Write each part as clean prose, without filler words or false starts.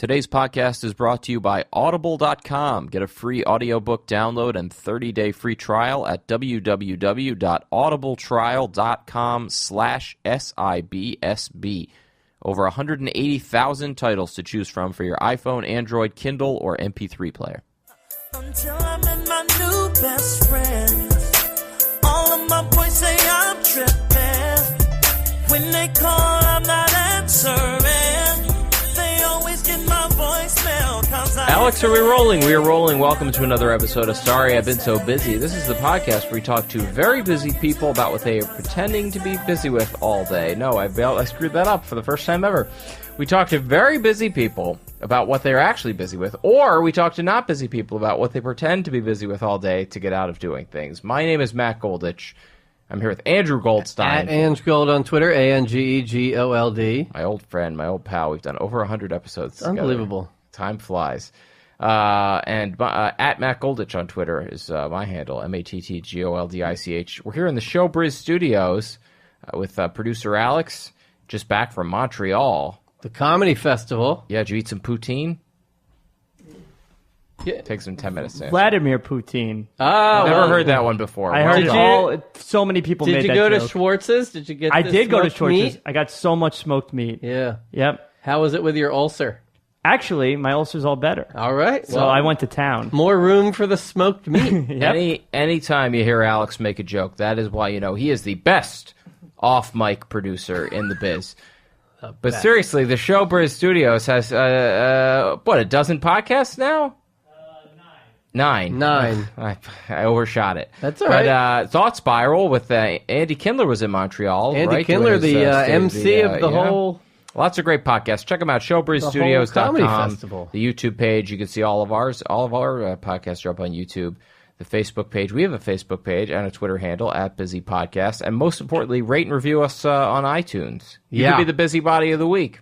Today's podcast is brought to you by Audible.com. Get a free audiobook download and 30-day free trial at www.audibletrial.com/SIBSB. Over 180,000 titles to choose from for your iPhone, Android, Kindle, or MP3 player. Until I met my new best friend, all of my boys say I'm tripping. When they call, I'm not answering. They always get my voicemail. Alex, are we rolling? We are rolling. Welcome to another episode of Sorry I've Been So Busy. This is the podcast where we talk to very busy people about what they are pretending to be busy with all day. No, I screwed that up for the first time ever. We talk to very busy people about what they're actually busy with, or we talk to not busy people about what they pretend to be busy with all day to get out of doing things. My name is Matt Goldich. I'm here with Andrew Goldstein. At Ange Gold on Twitter, ANGEGOLD. My old friend, my old pal. We've done over 100 episodes together. Unbelievable. Time flies. And at Matt Goldich on Twitter is my handle, MATTGOLDICH. We're here in the Showbiz Studios with producer Alex, just back from Montreal. The Comedy Festival. Yeah, did you eat some poutine? Yeah. Takes some 10 minutes. Vladimir Putin. Oh, Never heard that one before. I heard it all. So many people made that Did you go to joke. Schwartz's? Did you get I the did go to smoked Schwartz's. meat? I got so much smoked meat. Yeah. Yep. How was it with your ulcer? Actually, my ulcer's all better. All right. So I went to town. More room for the smoked meat. Yep. Anytime you hear Alex make a joke, that is why you know he is the best off-mic producer in the biz. But seriously, the Showbiz Studios has, what, a dozen podcasts now? Nine. I overshot it. That's all right. But Thought Spiral with Andy Kindler was in Montreal. Andy right? Kindler, Doing his, the State MC of the you know? whole... Lots of great podcasts. Check them out. whole Comedy ShowBizStudios.com. Festival. The YouTube page. You can see all of ours. All of our podcasts are up on YouTube. The Facebook page. We have a Facebook page and a Twitter handle at Busy Podcast. And most importantly, rate and review us on iTunes. You Yeah. could be the busybody of the week.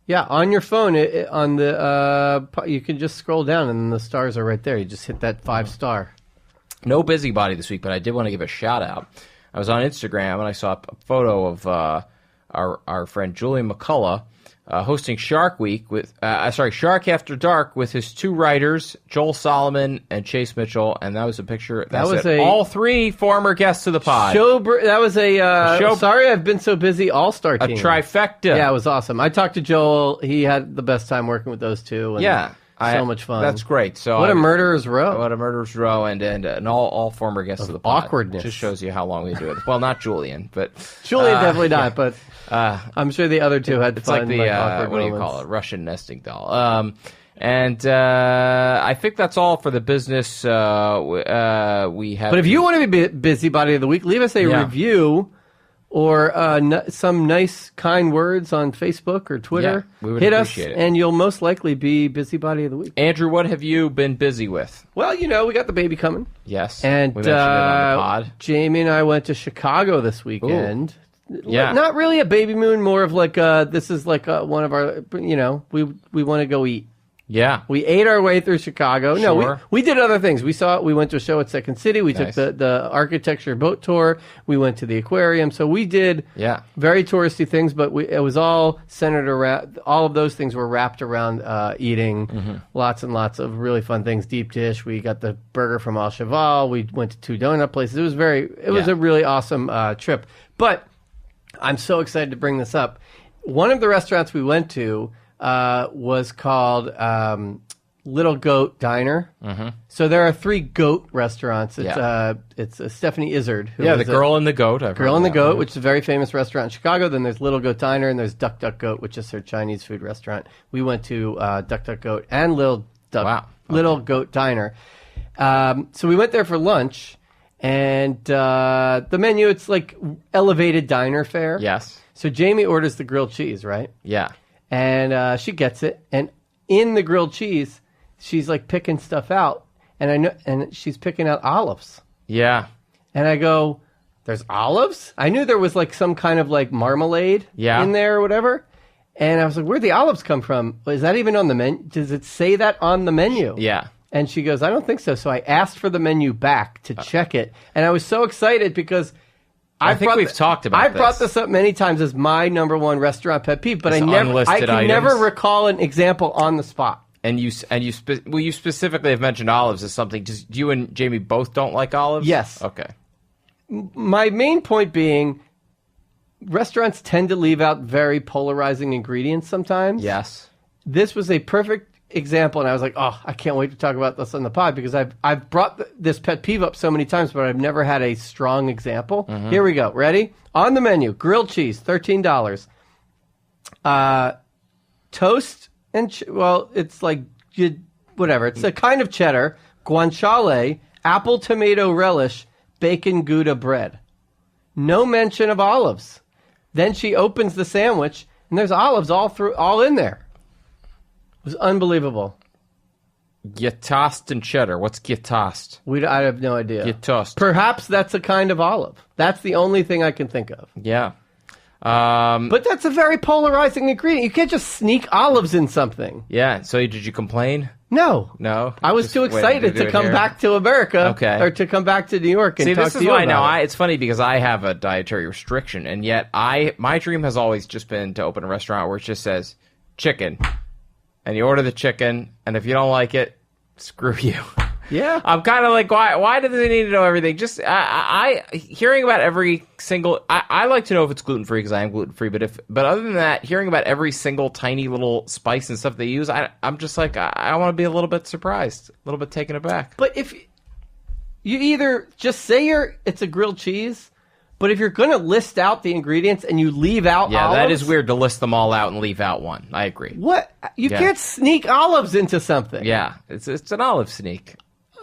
Yeah, on your phone, on the you can just scroll down and the stars are right there. You just hit that 5-star. No busybody this week, but I did want to give a shout out. I was on Instagram and I saw a photo of our friend Julian McCullough hosting Shark Week with Shark After Dark with his two writers, Joel Solomon and Chase Mitchell, and that was a picture. That was all three former guests of the pod. That was a Sorry I've Been So Busy all-star A team. trifecta. Yeah, it was awesome. I talked to Joel. He had the best time working with those two. And Yeah. so much fun. That's great. So What a murderer's row. What a murderer's row, and all former guests of the pod. awkwardness. Just shows you how long we do it. Well, not Julian, but Julian definitely not, but I'm sure the other two had it's fun. like the awkward what do you moments. call it? Russian nesting doll. And I think that's all for the business we have. But if you want to be busybody of the week, leave us a review or some nice, kind words on Facebook or Twitter. Yeah, we would Hit appreciate us, it. and you'll most likely be busybody of the week. Andrew, what have you been busy with? Well, we got the baby coming. Yes, And we mentioned it on the pod. Jamie and I went to Chicago this weekend. Yeah. Not really a baby moon, more of like this is like one of our, we want to go eat. Yeah, We ate our way through Chicago. No, Sure. we did other things. We went to a show at Second City. We Nice. took the architecture boat tour. We went to the aquarium. So we did very touristy things, but it was all centered around, all of those things were wrapped around eating lots and lots of really fun things. Deep dish. We got the burger from Al Cheval. We went to 2 donut places. It was a really awesome trip. But I'm so excited to bring this up. One of the restaurants we went to was called Little Goat Diner. Mm-hmm. So there are 3 goat restaurants. It's Stephanie Izzard. Who the is Girl and the Goat. Girl and the Goat, which is a very famous restaurant in Chicago. Then there's Little Goat Diner, and there's Duck Duck Goat, which is her Chinese food restaurant. We went to Duck Duck Goat and Little Goat Diner. So we went there for lunch, and the menu, it's like elevated diner fare. Yes. So Jamie orders the grilled cheese, right? Yeah. And she gets it, and in the grilled cheese, she's like picking stuff out, and she's picking out olives. Yeah. And I go, "There's olives?" I knew there was like some kind of like marmalade in there or whatever, and I was like, "Where'd the olives come from? Is that even on the menu? Does it say that on the menu?" Yeah. And she goes, "I don't think so." So I asked for the menu back to check it, and I was so excited because I think we've talked about I've brought this up many times as my number one restaurant pet peeve, but I can items. never recall an example on the spot. And you specifically have mentioned olives as something. Do you and Jamie both don't like olives? Yes. Okay. My main point being, restaurants tend to leave out very polarizing ingredients sometimes. Yes. This was a perfect example, and I was like, oh, I can't wait to talk about this on the pod because I've brought this pet peeve up so many times, but I've never had a strong example. Mm-hmm. Here we go. Ready? On the menu, grilled cheese, $13. Toast and it's like whatever. It's a kind of cheddar, guanciale, apple tomato relish, bacon Gouda bread. No mention of olives. Then she opens the sandwich, and there's olives all in there. It was unbelievable. Gytost and cheddar. What's gytost? I have no idea. Gytost. Perhaps that's a kind of olive. That's the only thing I can think of. Yeah. But that's a very polarizing ingredient. You can't just sneak olives in something. Yeah. So did you complain? No. I was too excited to come back to America. Okay. Or to come back to New York and talk to you about it. See, this is why now it's funny because I have a dietary restriction, and yet my dream has always just been to open a restaurant where it just says chicken. And you order the chicken, and if you don't like it, screw you. Yeah. I'm kind of like, why do they need to know everything? Just I hearing about every single. I like to know if it's gluten free because I am gluten free. But other than that, hearing about every single tiny little spice and stuff they use, I'm just like I want to be a little bit surprised, a little bit taken aback. But if you either just say it's a grilled cheese. But if you're going to list out the ingredients and you leave out olives... that is weird to list them all out and leave out one. I agree. What? You can't sneak olives into something. Yeah, it's an olive sneak.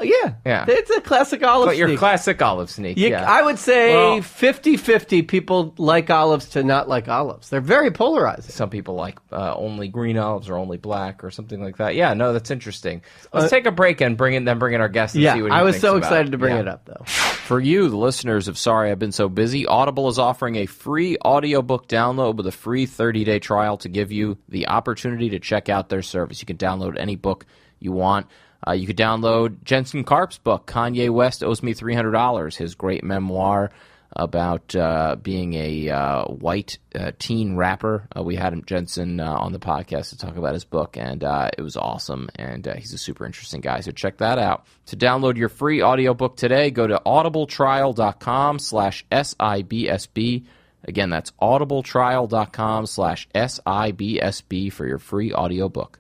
Yeah. It's a classic olive sneak. But your classic olive sneak, I would say 50-50 people like olives to not like olives. They're very polarizing. Some people like only green olives or only black or something like that. Yeah, no, that's interesting. Let's take a break and bring in our guest and see what he thinks I was so about excited to bring it up, though. For you, the listeners of Sorry I've Been So Busy, Audible is offering a free audiobook download with a free 30-day trial to give you the opportunity to check out their service. You can download any book you want. You could download Jensen Karp's book, Kanye West Owes Me $300, his great memoir about being a white teen rapper. We had Jensen on the podcast to talk about his book, and it was awesome, and he's a super interesting guy, so check that out. To download your free audiobook today, go to audibletrial.com/SIBSB. Again, that's audibletrial.com/SIBSB for your free audiobook.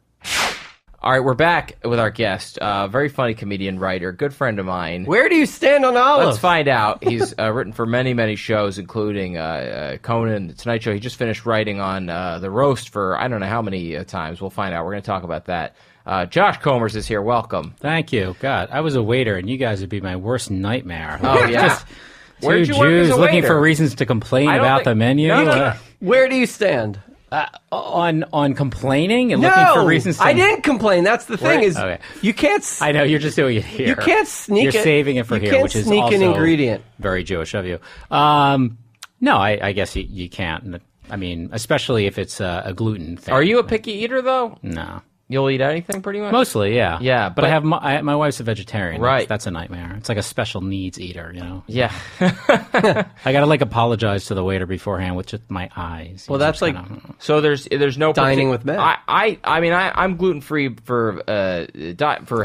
All right, we're back with our guest, very funny comedian, writer, good friend of mine. Where do you stand on olives? Let's find out. He's written for many, many shows, including Conan, The Tonight Show. He just finished writing on The Roast for I don't know how many times. We'll find out. We're going to talk about that. Josh Comers is here. Welcome. Thank you. God, I was a waiter, and you guys would be my worst nightmare. Oh, yeah. Two Jews looking for reasons to complain about the menu. No. Where do you stand? On complaining and looking for reasons to... I didn't complain. That's the thing you can't... I know, you're just doing it here. You can't sneak You're saving it for here, which is sneak also an ingredient. Very Jewish of you. No, I guess you can't. I mean, especially if it's a gluten thing. Are you a picky eater, though? No. You'll eat anything pretty much? Mostly, yeah. Yeah, but I have my wife's a vegetarian. Right. That's a nightmare. It's like a special needs eater, you know? Yeah. I gotta apologize to the waiter beforehand with just my eyes. Well, that's like... So there's no... Dining with men. I'm gluten-free for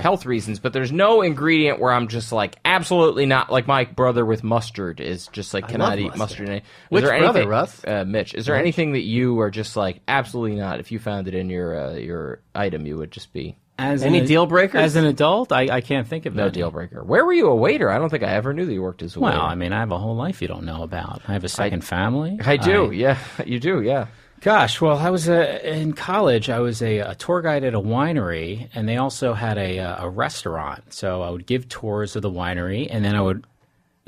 health reasons, but there's no ingredient where I'm just like, absolutely not. Like my brother with mustard is just like, cannot eat mustard. Which brother, Russ? Mitch. Is there anything that you are just like, absolutely not? If you found it in your item, you would just be... Any deal breakers? As an adult, I can't think of no deal breaker. Where were you a waiter? I don't think I ever knew that you worked as a waiter. Well, I mean, I have a whole life you don't know about. I have a second family. I do, yeah. You do, yeah. Gosh, well, I was in college. I was a tour guide at a winery, and they also had a restaurant. So I would give tours of the winery, and then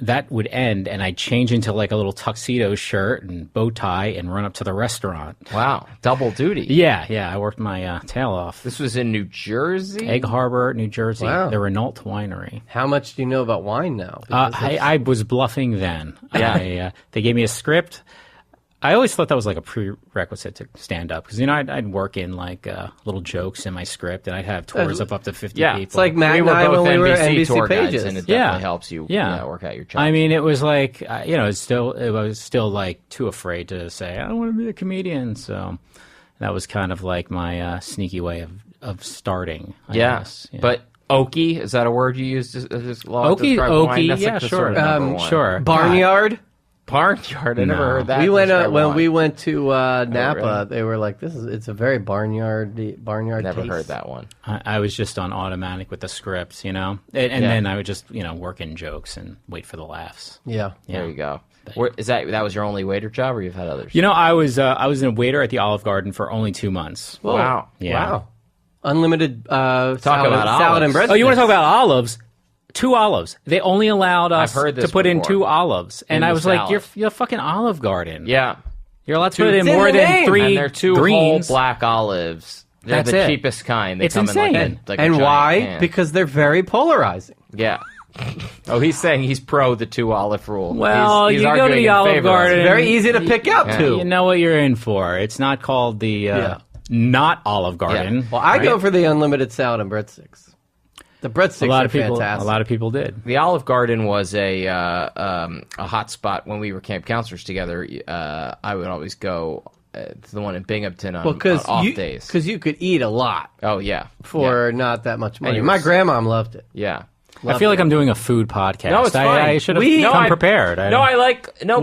that would end, and I'd change into like a little tuxedo shirt and bow tie and run up to the restaurant. Wow, double duty. Yeah, I worked my tail off. This was in New Jersey? Egg Harbor, New Jersey. Wow. The Renault Winery. How much do you know about wine now? I was bluffing then. Yeah. They gave me a script. I always thought that was like a prerequisite to stand up because I'd work in like little jokes in my script, and I'd have tours of up to 50 people. It's like Matt and I when we were NBC tour guides, Pages, and it definitely helps you work out your chops. I mean, it was like I was still like too afraid to say I want to be a comedian, so that was kind of like my sneaky way of starting. I guess. But oaky, is that a word you use? Oaky, yeah, sure. Sure. Barnyard. Barnyard. I never heard that. We went when we went to Napa. Really? They were like, it's a very barnyard. Never taste. heard that one. I was just on automatic with the scripts, and then I would just work in jokes and wait for the laughs. Yeah. There you go. Is that was your only waiter job, or you've had others? I was a waiter at the Olive Garden for only 2 months. Whoa. Wow. Yeah. Wow. Unlimited about salad and bread. Oh, you want to talk about olives? 2 olives. They only allowed us to put in 2 olives, and I was like, "You're a fucking Olive Garden." Yeah, you're allowed to put in more than 3. And they're 2 greens. whole black olives. They're That's the it. cheapest kind. They It's come insane. in like a And giant why? can. Because they're very polarizing. Yeah. Oh, he's saying he's pro the 2 olive rule. Well, he's you go to arguing the in Olive favor of it. Garden. Very easy to pick out too. You know what you're in for. It's not called the not Olive Garden. Yeah. Well, I go for the unlimited salad and breadsticks. The breadsticks are fantastic. A lot of people did. The Olive Garden was a hot spot when we were camp counselors together. I would always go to the one in Binghamton on off days. Because you could eat a lot Oh, yeah. for not that much money. you My were- grandmom loved it. Yeah. I feel like I'm doing a food podcast. No, it's fine. I should have come prepared. We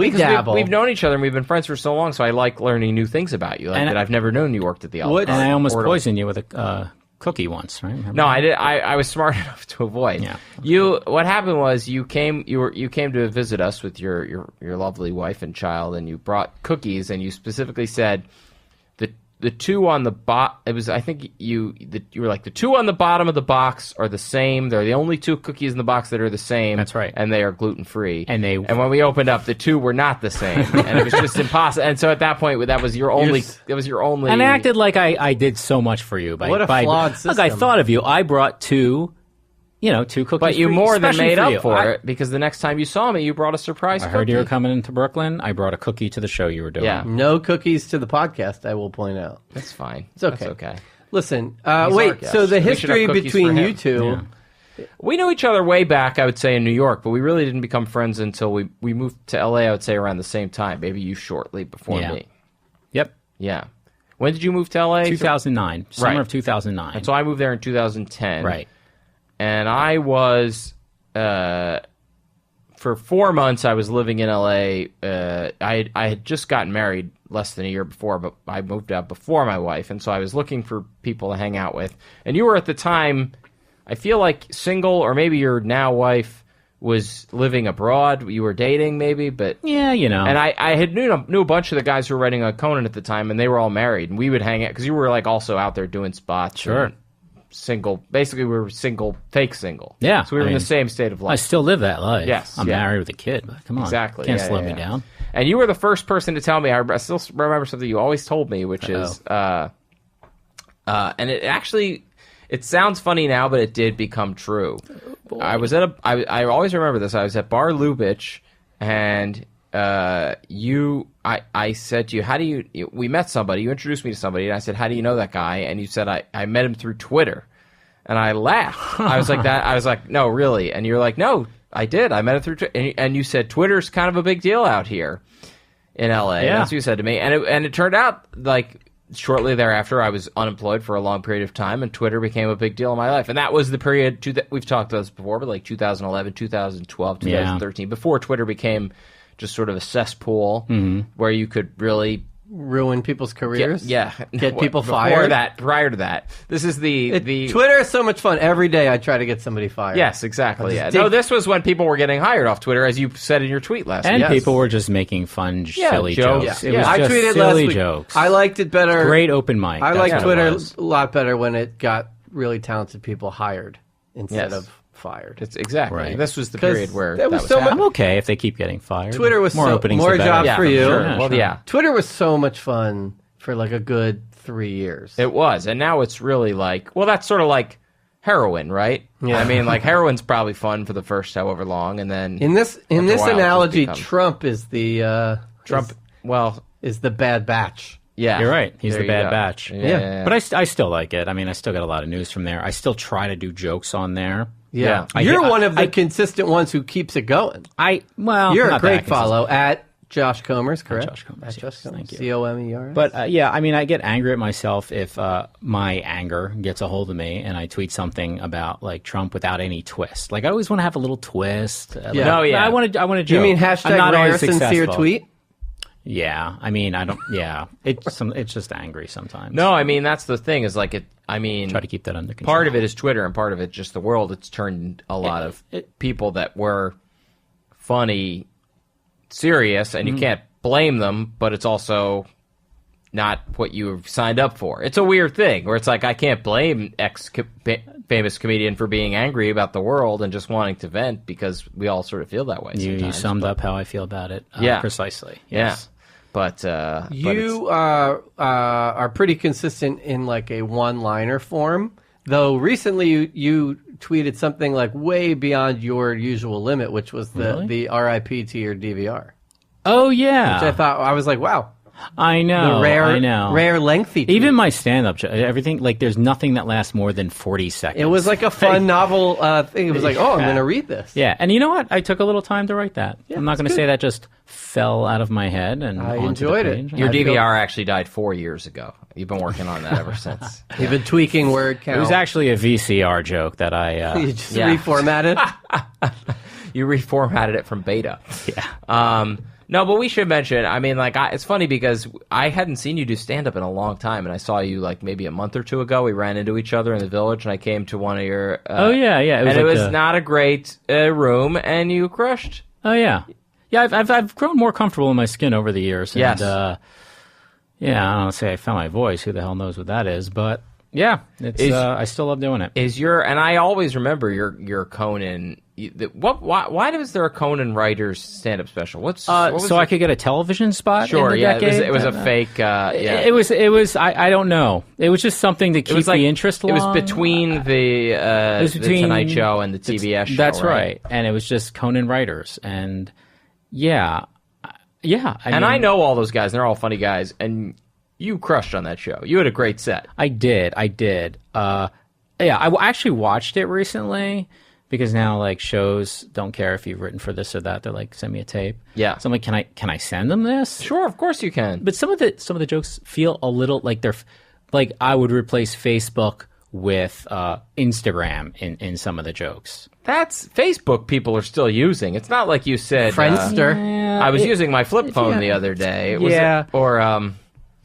because dabble. we've known each other and we've been friends for so long, so I like learning new things about you. Like that I've never known you worked at the Olive And Garden. I almost Or- poisoned you with a cookie once, right? Remember No, that? I did. I was smart enough to avoid. Yeah. What happened was you came to visit us with your lovely wife and child, and you brought cookies, and you specifically said the 2 on the bottom. It was, I think you were like, the 2 on the bottom of the box are the same. They're the only 2 cookies in the box that are the same. That's right. And they are gluten free. And when we opened up, the 2 were not the same, and it was just impossible. And so at that point, that was your only. It was your only. And I acted like I did so much for you. What a flawed system. Look, I thought of you. I brought 2 cookies. But you for more than especially made up you. for it, because the next time you saw me, you brought a surprise I cookie. heard you were coming into Brooklyn. I brought a cookie to the show you were doing. Yeah. No cookies to the podcast, I will point out. That's fine. It's okay. That's okay. Listen, our wait, guest. so the We should have history cookies between for him. you two... Yeah. We knew each other way back, I would say, in New York, but we really didn't become friends until we moved to LA, I would say, around the same time. Maybe you shortly before me. Yep. Yeah. When did you move to LA? 2009. Summer Right. of 2009. And so I moved there in 2010. Right. And I was, for 4 months, I was living in LA. I had just gotten married less than a year before, but I moved out before my wife. And so I was looking for people to hang out with. And you were at the time, I feel like, single, or maybe your now wife was living abroad. You were dating, maybe, but... Yeah, And I had knew a bunch of the guys who were writing on Conan at the time, and they were all married. And we would hang out, because you were like also out there doing spots. Sure. And single. Basically, we were single, fake single. Yeah, So we were in the same state of I life. still live that life. Yes, I'm yeah. married with a kid, but come on. Exactly. Can't Yeah, slow yeah, me yeah. down. And you were the first person to tell me, I still remember something you always told me, which is, and it actually, it sounds funny now, but it did become true. I was at I always remember this. I was at Bar Lubitsch, and I said to you, we met somebody, you introduced me to somebody, and I said, how do you know that guy? And you said, I met him through Twitter. And I laughed. I was like, no, really? And you're like, no, I did. I met him through Twitter. And you said, Twitter's kind of a big deal out here in LA. Yeah. That's what you said to me. And it turned out, like, shortly thereafter, I was unemployed for a long period of time, and Twitter became a big deal in my life. And that was the period, we've talked about this before, but like 2011, 2012, 2013, before Twitter became just sort of a cesspool where you could really... Ruin people's careers? Get people before fired? Prior to that. This is the Twitter is so much fun. Every day I try to get somebody fired. Yes, exactly. Yeah. No, this was when people were getting hired off Twitter, as you said in your tweet last And week. people were just making fun, silly jokes. Yeah. It was I just tweeted last silly week. jokes. I liked it better. Great open mic. I That's liked what it Twitter was. a lot better when it got really talented people hired instead Yes. of fired. It's exactly. Right. This was the 'Cause period where there that was was so much- I'm happening. okay if they keep getting fired. Twitter was more so- openings, more the better. jobs Yeah, for you. Sure. Yeah, Well, sure. yeah. Twitter was so much fun for like a good 3 years. It was. And now it's really like, well, that's sort of like heroin, right? Yeah. I mean, like heroin's probably fun for the first however long, and then in this after a while, it just analogy, becomes- Trump is the Trump. Well, is the Bad Batch. Yeah, You're right. He's There the you Bad go. Batch. Yeah. But I still like it. I mean, I still get a lot of news from there. I still try to do jokes on there. Yeah. I- You're I- one of the I- consistent ones who keeps it going. Well, You're not a great that follow at Josh Comers, correct? Josh Comers, At yes. Josh Comers. Thank you. COMERS. But yeah, I mean, I get angry at myself if my anger gets a hold of me and I tweet something about like Trump without any twist. Like I always want to have a little twist. Like, Yeah. Oh, yeah. I want to joke. you mean I'm hashtag not rare always sincere successful. tweet? Yeah, I mean, I don't. Yeah, it's just angry sometimes. No, I mean that's the thing is like it. I mean, Try to keep that under control. part of it is Twitter, and part of it just the world. It's turned a lot of people that were funny, serious, and you can't blame them. But it's also not what you signed up for. It's a weird thing where it's like I can't blame famous comedian for being angry about the world and just wanting to vent because we all sort of feel that way. You sometimes, summed but- up how I feel about it. Yeah. Precisely. Yeah. Yes. But You are pretty consistent in like a one-liner form, though recently you tweeted something like way beyond your usual limit, which was the RIP to your DVR. Oh yeah. Which I was like, wow, I know. the I know. rare lengthy. Tweet. Even my stand-up, everything like there's nothing that lasts more than 40 seconds. it was like a fun novel thing. It was like, oh, I'm going to read this. Yeah, and you know what? I took a little time to write that. I'm not going to say that just fell out of my head and I onto enjoyed the it. page. your I feel- DVR actually died 4 years ago. You've been working on that ever since. You've been tweaking word count. It was actually a VCR joke that I. you just Yeah. reformatted. You reformatted it from beta. Yeah. No, but we should mention. I mean, like, it's funny because I hadn't seen you do stand up in a long time, and I saw you like maybe a month or two ago. We ran into each other in the Village, and I came to one of your. Oh yeah, yeah. and like it was not a great room, and you crushed. Oh yeah, yeah. I've grown more comfortable in my skin over the years. And, Yes. yeah, I don't say I found my voice. Who the hell knows what that is? But yeah, it's. I still love doing it. Is your and I always remember your Conan. Why was there a Conan writers stand up special? What was so I could get a television spot. Sure, in the yeah, decade? it was a fake. Yeah, It was. I don't know. It was just something to keep was like, the interest. It was along. between the was between the Tonight Show and the TBS show. That's right. And it was just Conan writers, and yeah. I know all those guys, and they're all funny guys, and you crushed on that show. You had a great set. I did. Yeah, I actually watched it recently because now like shows don't care if you've written for this or that. They're like, send me a tape. Yeah. So I'm like, can I send them this? Sure, of course you can. But some of the jokes feel a little like they're like I would replace Facebook with Instagram in some of the jokes. That's Facebook. People are still using. It's not like you said. Friendster. I was using my flip phone the other day.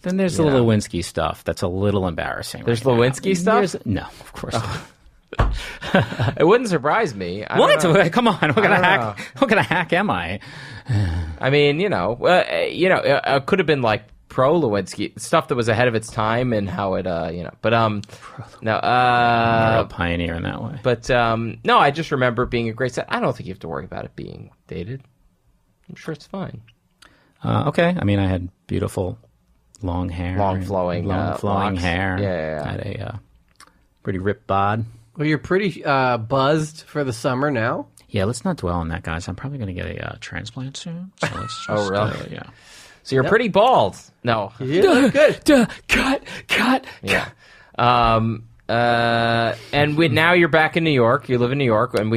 Then there's the Lewinsky stuff that's a little embarrassing. There's right now. Lewinsky stuff? No, of course not. It wouldn't surprise me. I What? don't know. Come on! What kind of don't hack? What kind of hack am I? I mean, it could have been like pro Lewinsky stuff that was ahead of its time and how it, But no. You're a pioneer in that way. But no, I just remember it being a great set. I don't think you have to worry about it being dated. I'm sure it's fine. Okay. I mean, I had beautiful long hair, Long flowing locks. hair. Yeah. I had a pretty ripped bod. Well, you're pretty buzzed for the summer now. Yeah, let's not dwell on that, guys. I'm probably going to get a transplant soon. So let's just, Oh, really? yeah. So you're pretty bald. No. You look good. Cut. Yeah. And now you're back in New York. You live in New York, and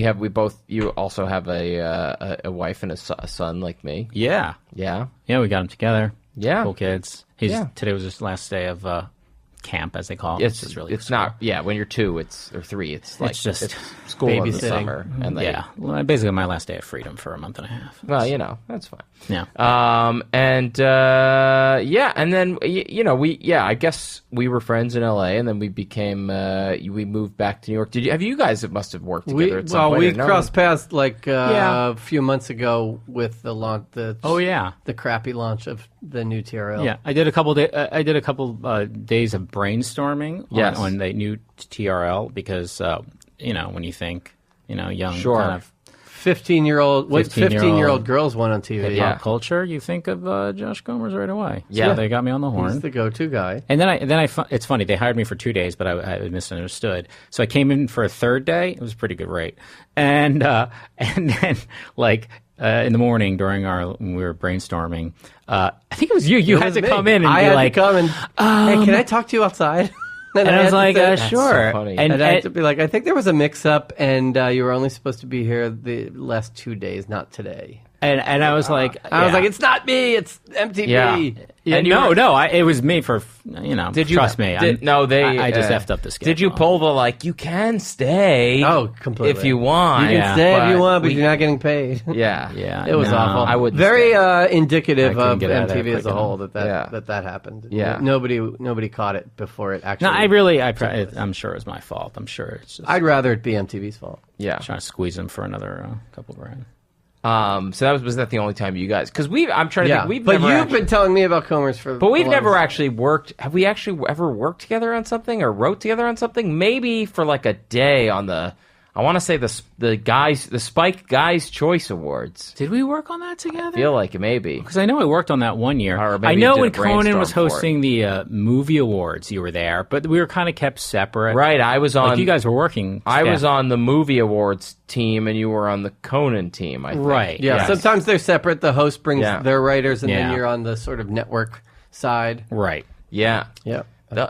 you also have a wife and a son like me. Yeah. Yeah. Yeah, we got them together. Yeah. Cool kids. Today was his last day of camp, as they call it. It's really it's not. Yeah, when you're 2, or 3, it's like just school in the babysitting. summer, and yeah. Well, basically my last day of freedom for a month and a half. Well, that's fine. Yeah. And then I guess we were friends in LA, and then we became we moved back to New York. Have you guys must have worked together at some point? We or no? crossed paths like Yeah. a few months ago with the launch. Oh yeah. The crappy launch of the new TRL. Yeah, I did a couple days of brainstorming Yes. on the new TRL because when you think young Sure. kind of 15-year-old 15-year-old girls went on TV. Yeah. pop culture, you think of Josh Gomers right away. Yeah. So they got me on the horn. He's the go-to guy. And it's funny. They hired me for 2 days, but I misunderstood. So I came in for a third day. It was a pretty good rate. And then like in the morning when we were brainstorming. I think it was you. You had to come in and I be had like, to come and, hey, can I talk to you outside? and I was like, That's sure. so funny. And I had to be like, I think there was a mix-up, and you were only supposed to be here the last 2 days, not today. And I was like, I was like, it's not me, it's MTV. Yeah, And it was me for Did you trust me. I just effed up the schedule. Did you pull the you can stay? Oh, completely. If you want, You can stay if you want, but you're not getting paid. Yeah, Yeah, It was no, awful. I wouldn't Very stay. indicative I couldn't of get out of there MTV as a quick whole enough. that happened. Yeah. Nobody caught it before it actually. No, I'm sure it's my fault. I'm sure it's just I'd rather it be MTV's fault. yeah. trying to squeeze him for another couple grand. So that was that the only time you guys? Because I'm trying to think. We've but never you've been telling me about Comer's for. But we've the never longest- actually worked. Have we actually ever worked together on something or wrote together on something? Maybe for like a day on the. I want to say the Spike Guys Choice Awards. Did we work on that together? I feel like it maybe. Because I know I worked on that one year. Or I maybe know you when did a Conan was brainstorm for hosting the movie awards, you were there, but we were kind of kept separate. Right, I was on. Like you guys were working. I was together. on the movie awards team, and you were on the Conan team. I think. Right. Yeah, Yes. sometimes they're separate. The host brings Yeah. their writers, and then Yeah. you're on the sort of network side. Right. Yeah. Yeah.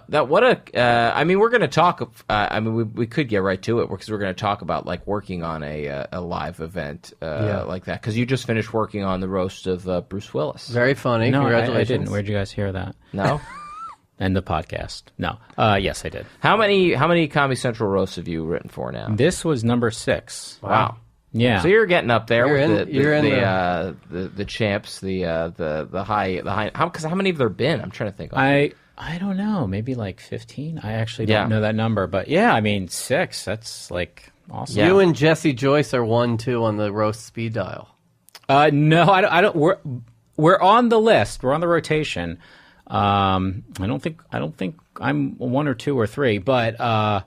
That what a. I mean, we're going to talk. We could get right to it because we're going to talk about like working on a live event like that because you just finished working on the roast of Bruce Willis. Very funny. No, Congratulations. I didn't. Where'd you guys hear that? No. And the podcast. No. Yes, I did. How many Comedy Central roasts have you written for now? This was number 6. Wow. Yeah. So you're getting up there with the champs, the high. How many have there been? I'm trying to think. I don't know. Maybe like 15. I actually don't know that number, but yeah, I mean 6. That's like awesome. Yeah. You and Jesse Joyce are 1-2 on the roast speed dial. No, I don't. We're on the list. We're on the rotation. I don't think I'm 1 or 2 or 3, but I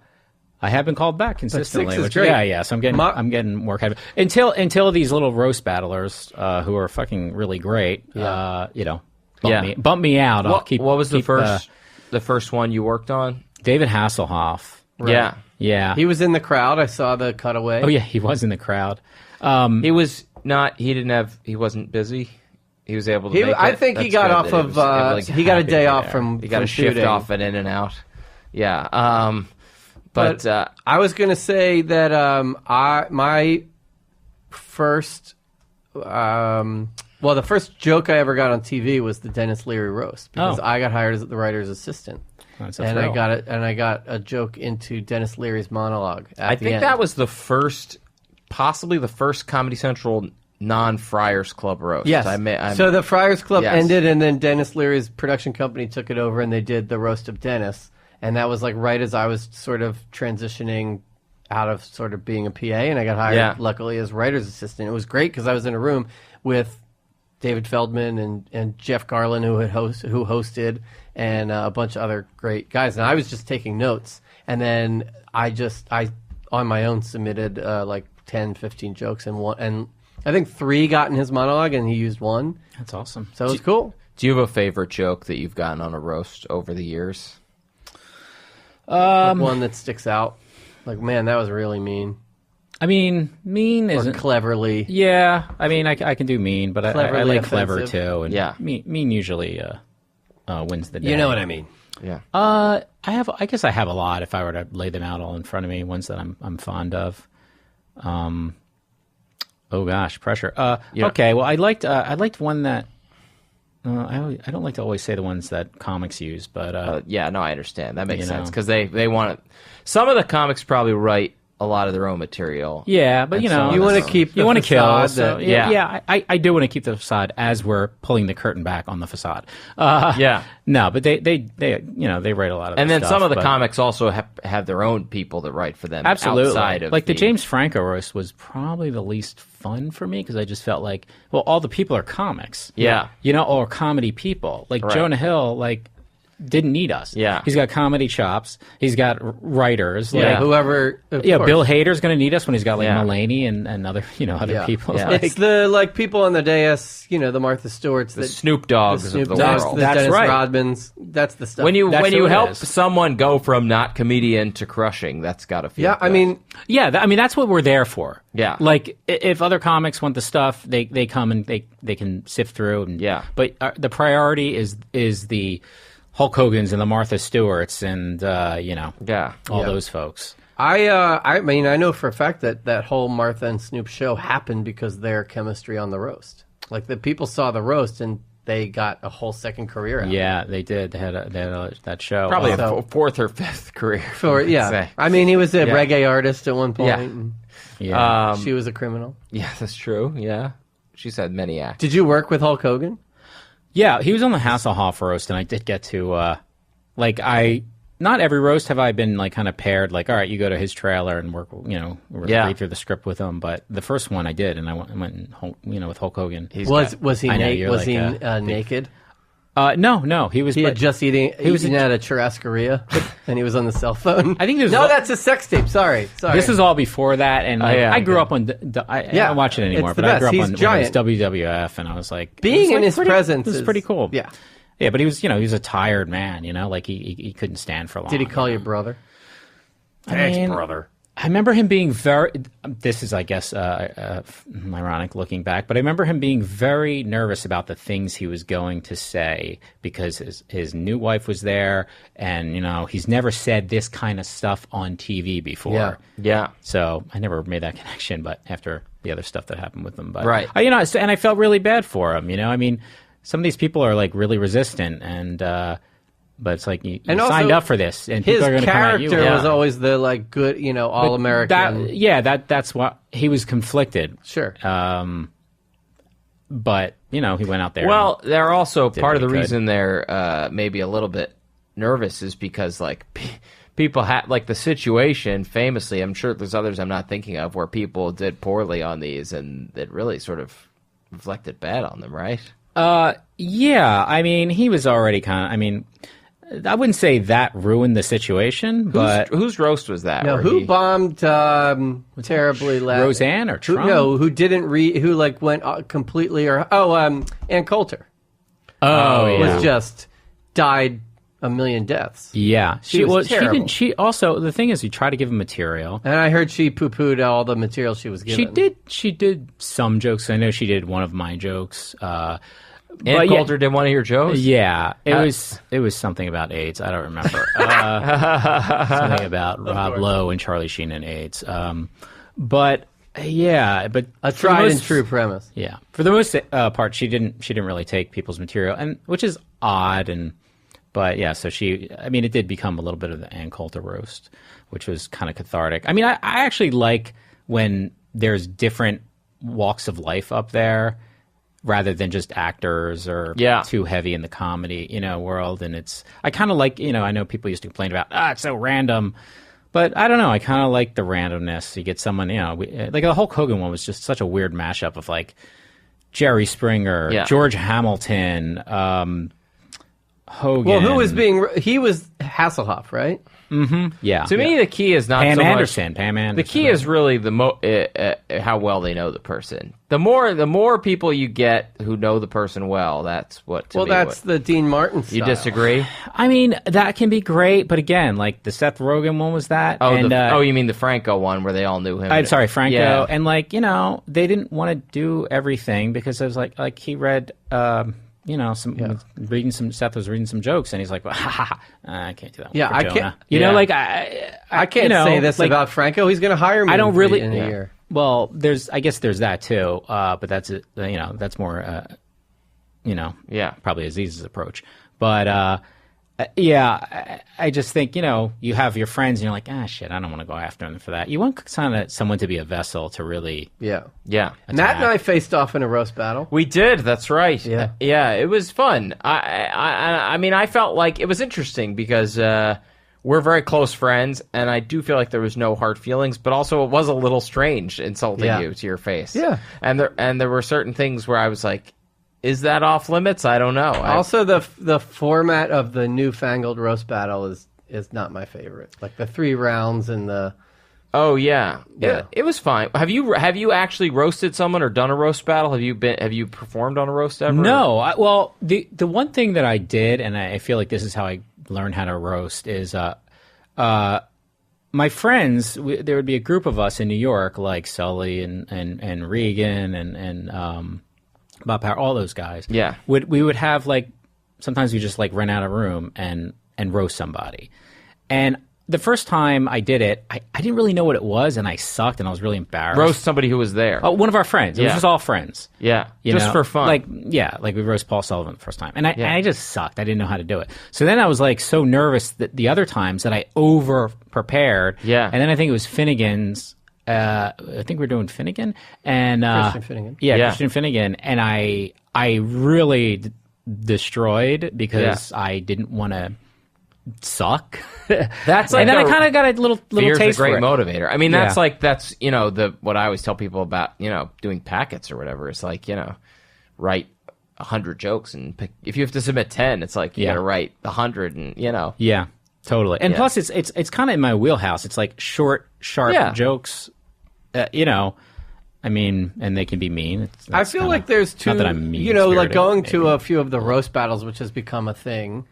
have been called back consistently. 6 is which, great. Yeah. So I'm getting more kind of until these little roast battlers who are fucking really great. Bump me out. I'll keep. What was the first one you worked on? David Hasselhoff. Yeah. Yeah. He was in the crowd. I saw the cutaway. Oh yeah, he was in the crowd. He was not. He didn't have. He wasn't busy. He was able to. Make it. I think he That's got good off that of. was able to He got a happy day to be off there. from. He got from a shift shooting. off and in and out. Yeah. But I was going to say that my first. Well, the first joke I ever got on TV was the Dennis Leary roast because I got hired as the writer's assistant. That's a and thrill. I got a joke into Dennis Leary's monologue. I think that was possibly the first Comedy Central non-Friars Club roast. Yes. So the Friars Club Yes. ended, and then Dennis Leary's production company took it over, and they did the roast of Dennis. And that was like right as I was sort of transitioning out of sort of being a PA, and I got hired, luckily, as writer's assistant. It was great because I was in a room with David Feldman and Jeff Garlin, who hosted, and a bunch of other great guys. And I was just taking notes. And then I on my own submitted like 10, 15 jokes, and I think 3 got in his monologue, and he used 1. That's awesome. So it was cool. Do you have a favorite joke that you've gotten on a roast over the years? Like one that sticks out. Like, man, that was really mean. I mean, mean Or isn't cleverly. Yeah, I mean, I can do mean, but I Cleverly like clever offensive. too. And Yeah. mean usually wins the day. You know what I mean. Yeah. I guess I have a lot. If I were to lay them out all in front of me, ones that I'm fond of. Oh gosh, pressure. Yeah. Okay, well, I liked one that. I don't like to always say the ones that comics use, but Yeah, no, I understand. That makes You sense know. because they want it. Some of the comics probably write a lot of their own material. yeah, but And you so know, on You want and to so keep the you want to kill. facade So, that- yeah. I do want to keep the facade as we're pulling the curtain back on the facade. Yeah. No, but they write a lot of And that then stuff, some of the but- comics also have their own people that write for them. Absolutely. Outside of like the James Franco roast was probably the least fun for me because I just felt like, well, all the people are comics. Yeah. Or comedy people. Like Right. Jonah Hill, like didn't need us. Yeah. He's got comedy chops. He's got writers. Yeah, whoever. Yeah, course. Bill Hader's going to need us when he's got like Mulaney and other other people. Yeah. It's the people on the dais, the Martha Stewarts, the Snoop Dogg's the Snoop of the Dogg's, world. the That's Dennis right. Rodmans. That's the stuff. When you That's who it help is. someone go from not comedian to crushing, that's got to feel yeah, good. I mean, Yeah, that's what we're there for. Yeah. Like, if other comics want the stuff, they come and they can sift through. And, Yeah. But the priority is the Hulk Hogan's and the Martha Stewarts and, all those folks. I mean, I know for a fact that whole Martha and Snoop show happened because their chemistry on the roast. Like the people saw the roast and they got a whole second career out of it. Yeah, they did. They had that show. probably So- a fourth or fifth career. Yeah. I mean, he was a Yeah. reggae artist at one point. Yeah. And Yeah. she was a criminal. Yeah, that's true. Yeah, she's had many acts. Did you work with Hulk Hogan? Yeah, he was on the Hasselhoff roast, and I did get to, not every roast have I been, kind of paired, all right, you go to his trailer and work, read through the script with him, but the first one I did, and I went with Hulk Hogan. Was he I know, naked? you're Was like he a big- naked? No, he was... He had but- just eating was at a churrascaria, and he was on the cell phone. I think there's no, that's a sex tape. Sorry. This is all before that, and I grew okay. up on... I don't watch it anymore, it's the but I best. grew up He's on when it giant. was WWF, and I was like... Being it was in his presence It was is pretty cool. Yeah. Yeah, but he was, he was a tired man, he couldn't stand for long. Did he call you brother? Thanks, brother. I remember him being very. This is, I guess, ironic looking back, but I remember him being very nervous about the things he was going to say because his new wife was there, and he's never said this kind of stuff on TV before. Yeah. So I never made that connection, but after the other stuff that happened with him, but Right. and I felt really bad for him. I mean, some of these people are really resistant and. But it's like you And signed also, up for this, and His people are going to come at you. character Yeah. was always the good, all American. That's what he was conflicted. Sure. But he went out there. Well, they're also part of the what he could. reason they're maybe a little bit nervous is because people had the situation famously. I'm sure there's others I'm not thinking of where people did poorly on these, and it really sort of reflected bad on them, right? Yeah. I mean, he was already kind of. I mean, I wouldn't say that ruined the situation, but Whose roast was that? Now, where who he- bombed terribly last? Roseanne or Trump? Who didn't who went completely Ann Coulter was just died a million deaths. Yeah, She was She terrible. didn't. She also the thing is, you try to give him material. And I heard she poo-pooed all the material she was given. She did some jokes. I know she did one of my jokes. Ann but Coulter did one of your jokes? Yeah, it was something about AIDS. I don't remember. Something about Rob Lowe and Charlie Sheen and AIDS. But yeah, but A for the tried and most- true premise. Yeah, for the most part, she didn't really take people's material, and which is odd. But yeah, so it did become a little bit of the Ann Coulter roast, which was kind of cathartic. I mean, I actually like when there's different walks of life up there, rather than just actors or too heavy in the comedy, world. And I kind of like, I know people used to complain about, it's so random, but I don't know. I kind of like the randomness. You get someone, like the Hulk Hogan one was just such a weird mashup of Jerry Springer, George Hamilton, Hogan. Well, he was Hasselhoff, right? Yeah. To me, the key is not Pam so Anderson. much. Pam Anderson. The key is really how well they know the person. The more people you get who know the person well, that's what. That's the Dean Martin style. You disagree? I mean, that can be great, but again, the Seth Rogen one was that. Oh, and, you mean the Franco one where they all knew him? I'm sorry, Franco. Yeah. And they didn't want to do everything because it was like he read. Seth was reading some jokes, and he's like, well, I can't do that. Yeah, for I Jonah. can't. I can't say this about Franco. He's going to hire me. I don't really. in a year. Well, I guess there's that too, but that's that's more probably Aziz's approach. But I just think you have your friends, and you're like, shit, I don't want to go after them for that. You want someone to be a vessel to really, Yeah. Yeah. Matt and I faced off in a roast battle. We did. That's right. Yeah. Yeah. It was fun. I mean, I felt like it was interesting because we're very close friends, and I do feel like there was no hard feelings, but also it was a little strange insulting you to your face. Yeah. And there were certain things where I was like, is that off limits? I don't know. Also, the format of the newfangled roast battle is not my favorite. Like the 3 rounds and the. Oh yeah. It was fine. Have you actually roasted someone or done a roast battle? Have you performed on a roast ever? No. Well, the one thing that I did, and I feel like this is how I learned how to roast, is my friends. There would be a group of us in New York, like Sully and Regan and Bob Power, all those guys. Yeah. We would have like sometimes we just like rent out a room and roast somebody, and. The first time I did it, I didn't really know what it was, and I sucked, and I was really embarrassed. Roast somebody who was there. Oh, one of our friends. It was just all friends. Yeah, just for fun. Like we roast Paul Sullivan the first time, and I just sucked. I didn't know how to do it. So then I was like so nervous that the other times that I over prepared. Yeah, and then I think it was Finnegan's. I think we're doing Finnegan and Christian Finnegan. Yeah, Christian Finnegan, and I really destroyed because I didn't want to. Suck. That's like, and then I kind of got a little taste a great for it. motivator. I mean, that's what I always tell people about doing packets or whatever. It's like write 100 jokes and pick. If you have to submit 10, it's like you got to write 100 and Yeah, totally. And plus, it's kind of in my wheelhouse. It's like short, sharp jokes. I mean, and they can be mean. I feel like there's two. Not that I'm mean. Like going to a few of the roast battles, which has become a thing.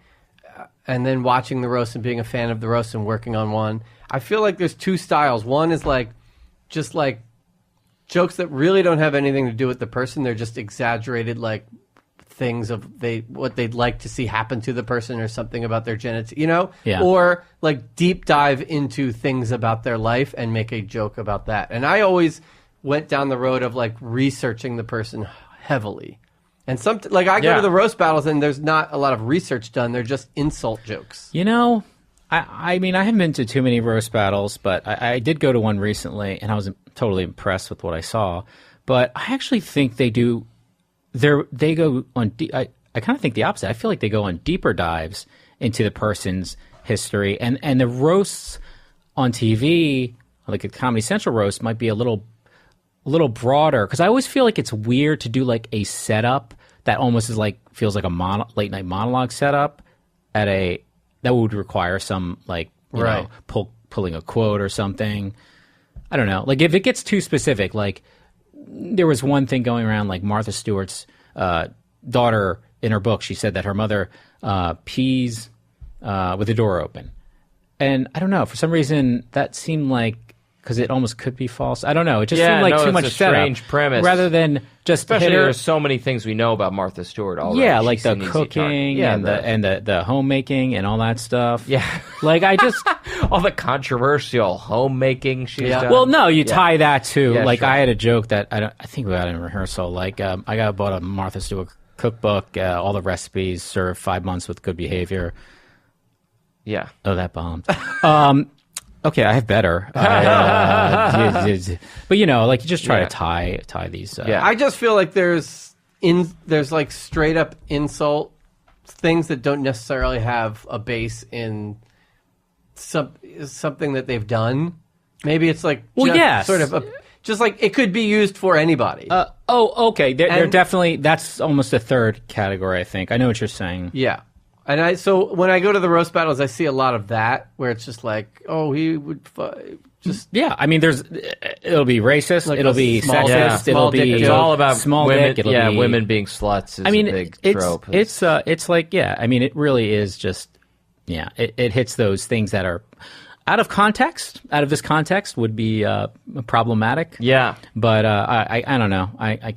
And then watching the roast and being a fan of the roast and working on one. I feel like there's 2 styles. One is just jokes that really don't have anything to do with the person. They're just exaggerated things of what they'd like to see happen to the person or something about their genetics, or deep dive into things about their life and make a joke about that. And I always went down the road of researching the person heavily. And I go to the roast battles and there's not a lot of research done. They're just insult jokes. I mean, I haven't been to too many roast battles, but I did go to one recently, and I was totally impressed with what I saw. But I actually think they do. They go on. I kind of think the opposite. I feel like they go on deeper dives into the person's history, and the roasts on TV, like a Comedy Central roast, might be a little broader, because I always feel like it's weird to do a setup that almost is feels like a late night monologue setup that would require some pulling a quote or something. I don't know. If it gets too specific, there was one thing going around, Martha Stewart's daughter in her book, she said that her mother pees with the door open, and I don't know, for some reason that seemed because it almost could be false. I don't know. It just seemed like too much it's a strange setup, premise. rather than just especially hit her. There's so many things we know about Martha Stewart already. Yeah, She's the cooking and the homemaking and all that stuff. Yeah, I just all the controversial homemaking she's done. Well, no, you tie that to sure. I had a joke that I think we got in rehearsal. I bought a Martha Stewart cookbook, all the recipes served 5 months with good behavior. Yeah. Oh, that bombed. Okay, I have better. But you just try to tie these. I just feel like there's straight up insult things that don't necessarily have a base in something that they've done. Maybe it's sort of it could be used for anybody. Okay. They're definitely, that's almost a third category, I think. I know what you're saying. Yeah. And so when I go to the roast battles, I see a lot of that where it's just he would just. Yeah, I mean, it'll be racist, it'll be sexist, it'll be. It's all about small women. dick. Women being sluts is a big trope. It's I mean, it really is just. Yeah, it hits those things that are out of context. Out of this context would be problematic. Yeah, but I don't know. I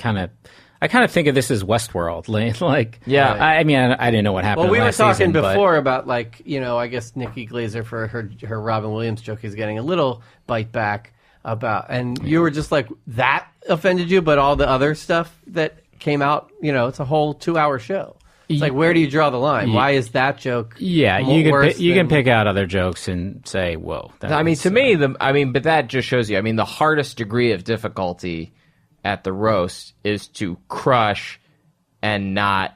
kind of think of this as Westworld. I mean, I didn't know what happened. Well, we were talking season, before about I guess Nikki Glaser for her Robin Williams joke is getting a little bite back about, and you were just that offended you, but all the other stuff that came out, it's a whole 2-hour show. It's where do you draw the line? Why is that joke? Yeah, you can pick out other jokes and say, whoa. But that just shows you. I mean, the hardest degree of difficulty at the roast is to crush and not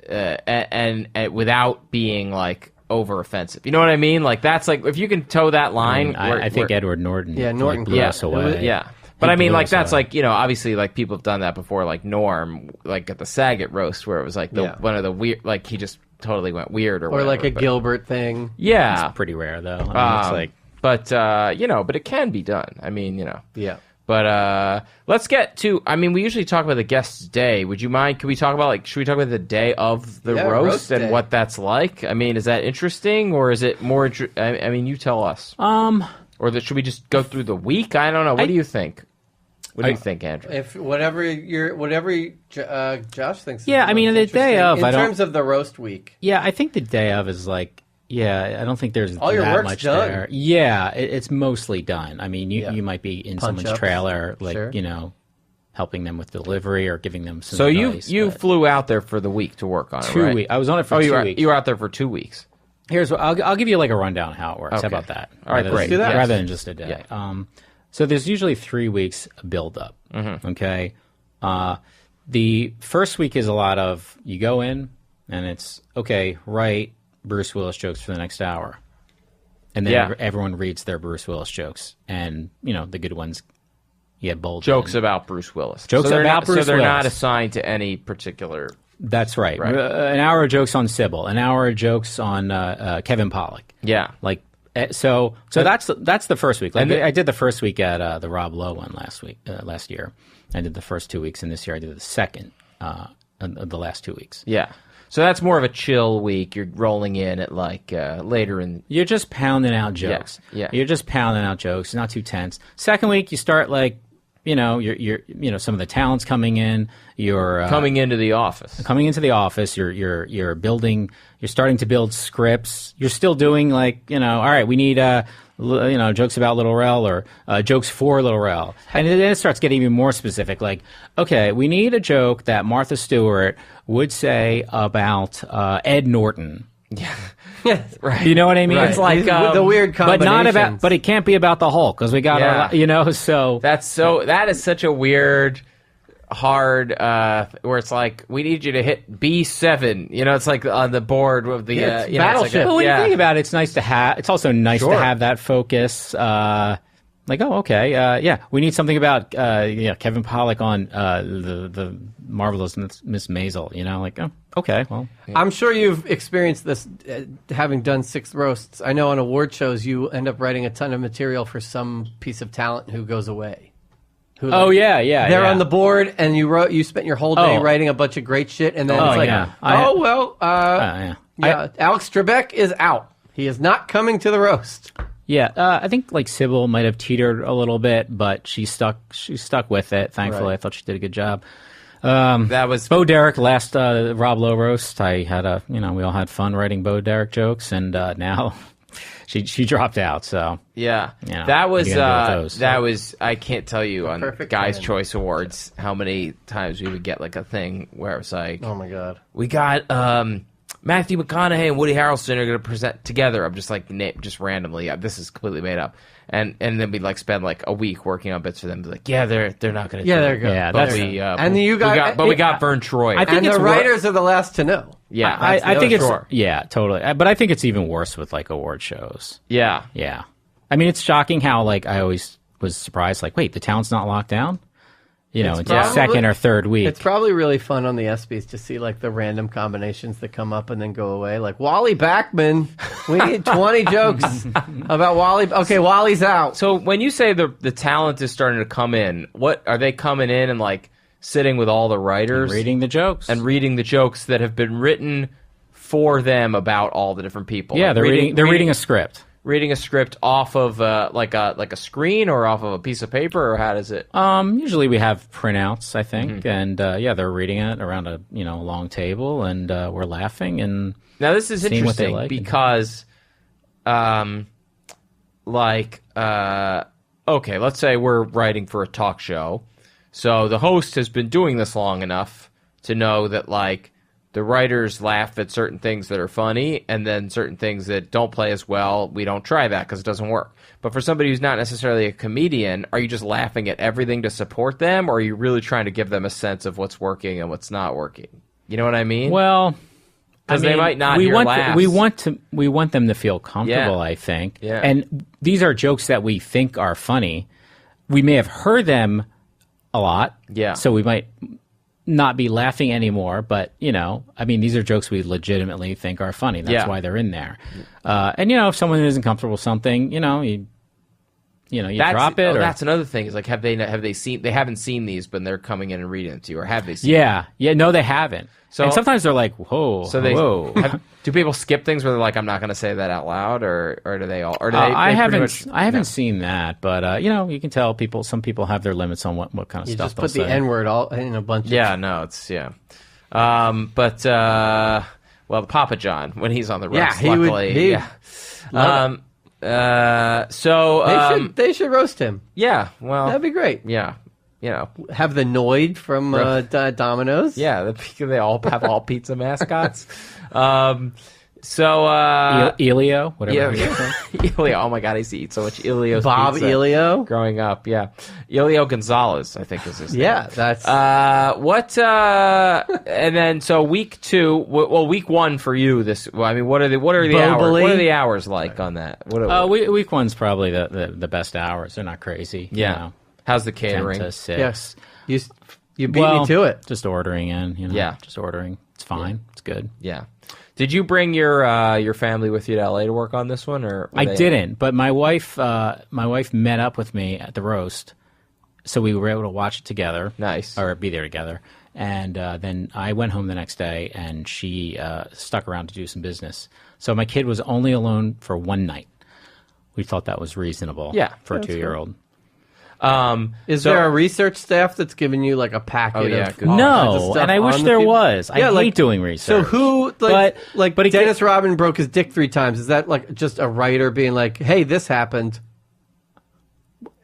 and without being over offensive. You know what I mean? That's if you can toe that line. I think Edward Norton. Yeah, Norton blew us away. But I mean, like, that's like, obviously, like, people have done that before, like Norm, like at the Saget roast, where it was like one of the weird, like, he just totally went weird or whatever. Like a Gilbert thing. Yeah. It's pretty rare, though. I mean, it's like... but it can be done. I mean, Yeah. But let's get to, I mean, we usually talk about the guest's day. Would you mind, should we talk about the day of the roast and what that's like? I mean, is that interesting, or is it more, I mean, you tell us. Or should we just go through the week? I don't know. What do you think? What do you think, Andrew? If whatever Josh thinks. Yeah, I mean, the day of, in terms of the roast week. Yeah, I think the day of is like, I don't think there's all your that work's much done. there. Yeah, it's mostly done. I mean, you might be in someone's trailer, like helping them with delivery or giving them some. So advice, you flew out there for the week to work on it, right? 2 weeks. I was on it for 2 weeks. You were out there for 2 weeks. Here's what I'll give you like a rundown of how it works. Okay. How about that? All right, great. Rather than just a day. Yeah. So there's usually 3 weeks build up. Mm-hmm. Okay. The first week is a lot of you go in and it's okay. Write Bruce Willis jokes for the next hour, and then everyone reads their Bruce Willis jokes, and the good ones get bold. Jokes about Bruce Willis. Jokes about Bruce Willis. So they're not assigned to any particular. That's right. An hour of jokes on Sybil, an hour of jokes on Kevin Pollak. Yeah. Like so that's the first week. Like I did the first week at the Rob Lowe one last year. I did the first 2 weeks, and this year I did the second the last 2 weeks. Yeah. So that's more of a chill week. You're rolling in at like later in. You're just pounding out jokes. Yeah. You're just pounding out jokes. Not too tense. Second week you start like you're some of the talent's coming in. You're coming into the office. You're building. You're starting to build scripts. You're still doing like all right. We need jokes about Little Rel or jokes for Little Rel, and then it starts getting even more specific. Like, okay, we need a joke that Martha Stewart would say about Ed Norton. Yeah. Right. You know what I mean? Right. It's like the weird combinations. but it can't be about the Hulk because we got so that is such a weird, hard where it's like we need you to hit B7. It's like on the board of the Battleship. But when you think about it, it's nice to have. It's also nice to have that focus. Like, oh, okay, we need something about Kevin Pollak on the Marvelous Miss Maisel. Like, oh, okay, well, I'm sure you've experienced this, having done 6 roasts. I know on award shows you end up writing a ton of material for some piece of talent who goes away. They're on the board, and you spent your whole day writing a bunch of great shit, and then it's like, Alex Trebek is out. He is not coming to the roast. Yeah, I think like Sybil might have teetered a little bit, but she stuck with it. Thankfully, Right. I thought she did a good job. That was Bo Derek last Rob Lowe roast. I had we all had fun writing Bo Derek jokes, and now she dropped out. So that was I can't tell you on Guys' Choice Awards how many times we would get like a thing where it was like, oh my god, we got Matthew McConaughey and Woody Harrelson are going to present together. I'm just like just randomly. This is completely made up. And then we'd like spend like a week working on bits for them. Be like, they're not going to. Yeah, they're good. Yeah, but we got Vern Troy. I think and the writers are the last to know. Yeah, I think it's totally. But I think it's even worse with like award shows. Yeah. I mean, it's shocking how like I always was surprised. Like, wait, the talent's not locked down. Until second or third week. It's probably really fun on the ESPYs to see like the random combinations that come up and then go away. Like Wally Backman, we need 20 jokes about Wally. Okay, Wally's out. So when you say the talent is starting to come in, what are they coming in and like sitting with all the writers, and reading the jokes that have been written for them about all the different people? Yeah, they're reading a script. Reading a script off of like a screen or off of a piece of paper, or how does it? Usually we have printouts, I think, and they're reading it around a long table, and we're laughing. And now this is interesting because, okay, let's say we're writing for a talk show, so the host has been doing this long enough to know that like. The writers laugh at certain things that are funny, and then certain things that don't play as well, we don't try that because it doesn't work. But for somebody who's not necessarily a comedian, are you just laughing at everything to support them, or are you really trying to give them a sense of what's working and what's not working? You know what I mean? Well, because they might not hear laughs. We want them to feel comfortable, I think. Yeah. And these are jokes that we think are funny. we may have heard them a lot. Yeah. So we might not be laughing anymore, but I mean, these are jokes we legitimately think are funny. That's why they're in there. And if someone isn't comfortable with something, you drop it. That's another thing. Is like, have they seen? They haven't seen these, but they're coming in and reading it to you, or have they seen? Yeah. No, they haven't. So and sometimes they're like, whoa. So whoa. Do people skip things where they're like, I'm not going to say that out loud, or do they all? Or do they? I haven't seen that, but you can tell people. Some people have their limits on what kind of you stuff. Just put the N-word all in a bunch. Yeah, no, it's But well, the Papa John when he's on the roast, luckily, so they should roast him. Yeah, well, that'd be great. Yeah. Have the Noid from Domino's. Yeah, they all have all pizza mascots. Elio, whatever. Elio. Oh my God, I used to eat so much Elio's Bob pizza Elio growing up. Yeah, Elio Gonzalez, I think is his name. Yeah, that's and then so week 2. Well, week 1 for you. I mean, what are the hours? What are the hours like on that? Week 1's probably the best hours. They're not crazy. Yeah. How's the catering? 10 to 6. Yes. You beat me to it. Just ordering in. Yeah. Just ordering. It's fine. Yeah. It's good. Yeah. Did you bring your family with you to LA to work on this one, or I didn't? But my wife met up with me at the roast, so we were able to watch it together. Nice. Or be there together. And then I went home the next day, and she stuck around to do some business. So my kid was only alone for one night. We thought that was reasonable. Yeah, for a 2-year-old. Is there a research staff that's giving you like a packet of No, and I wish there was. I hate doing research. So who, but Dennis Rodman broke his dick 3 times. Is that like just a writer being like, hey, this happened?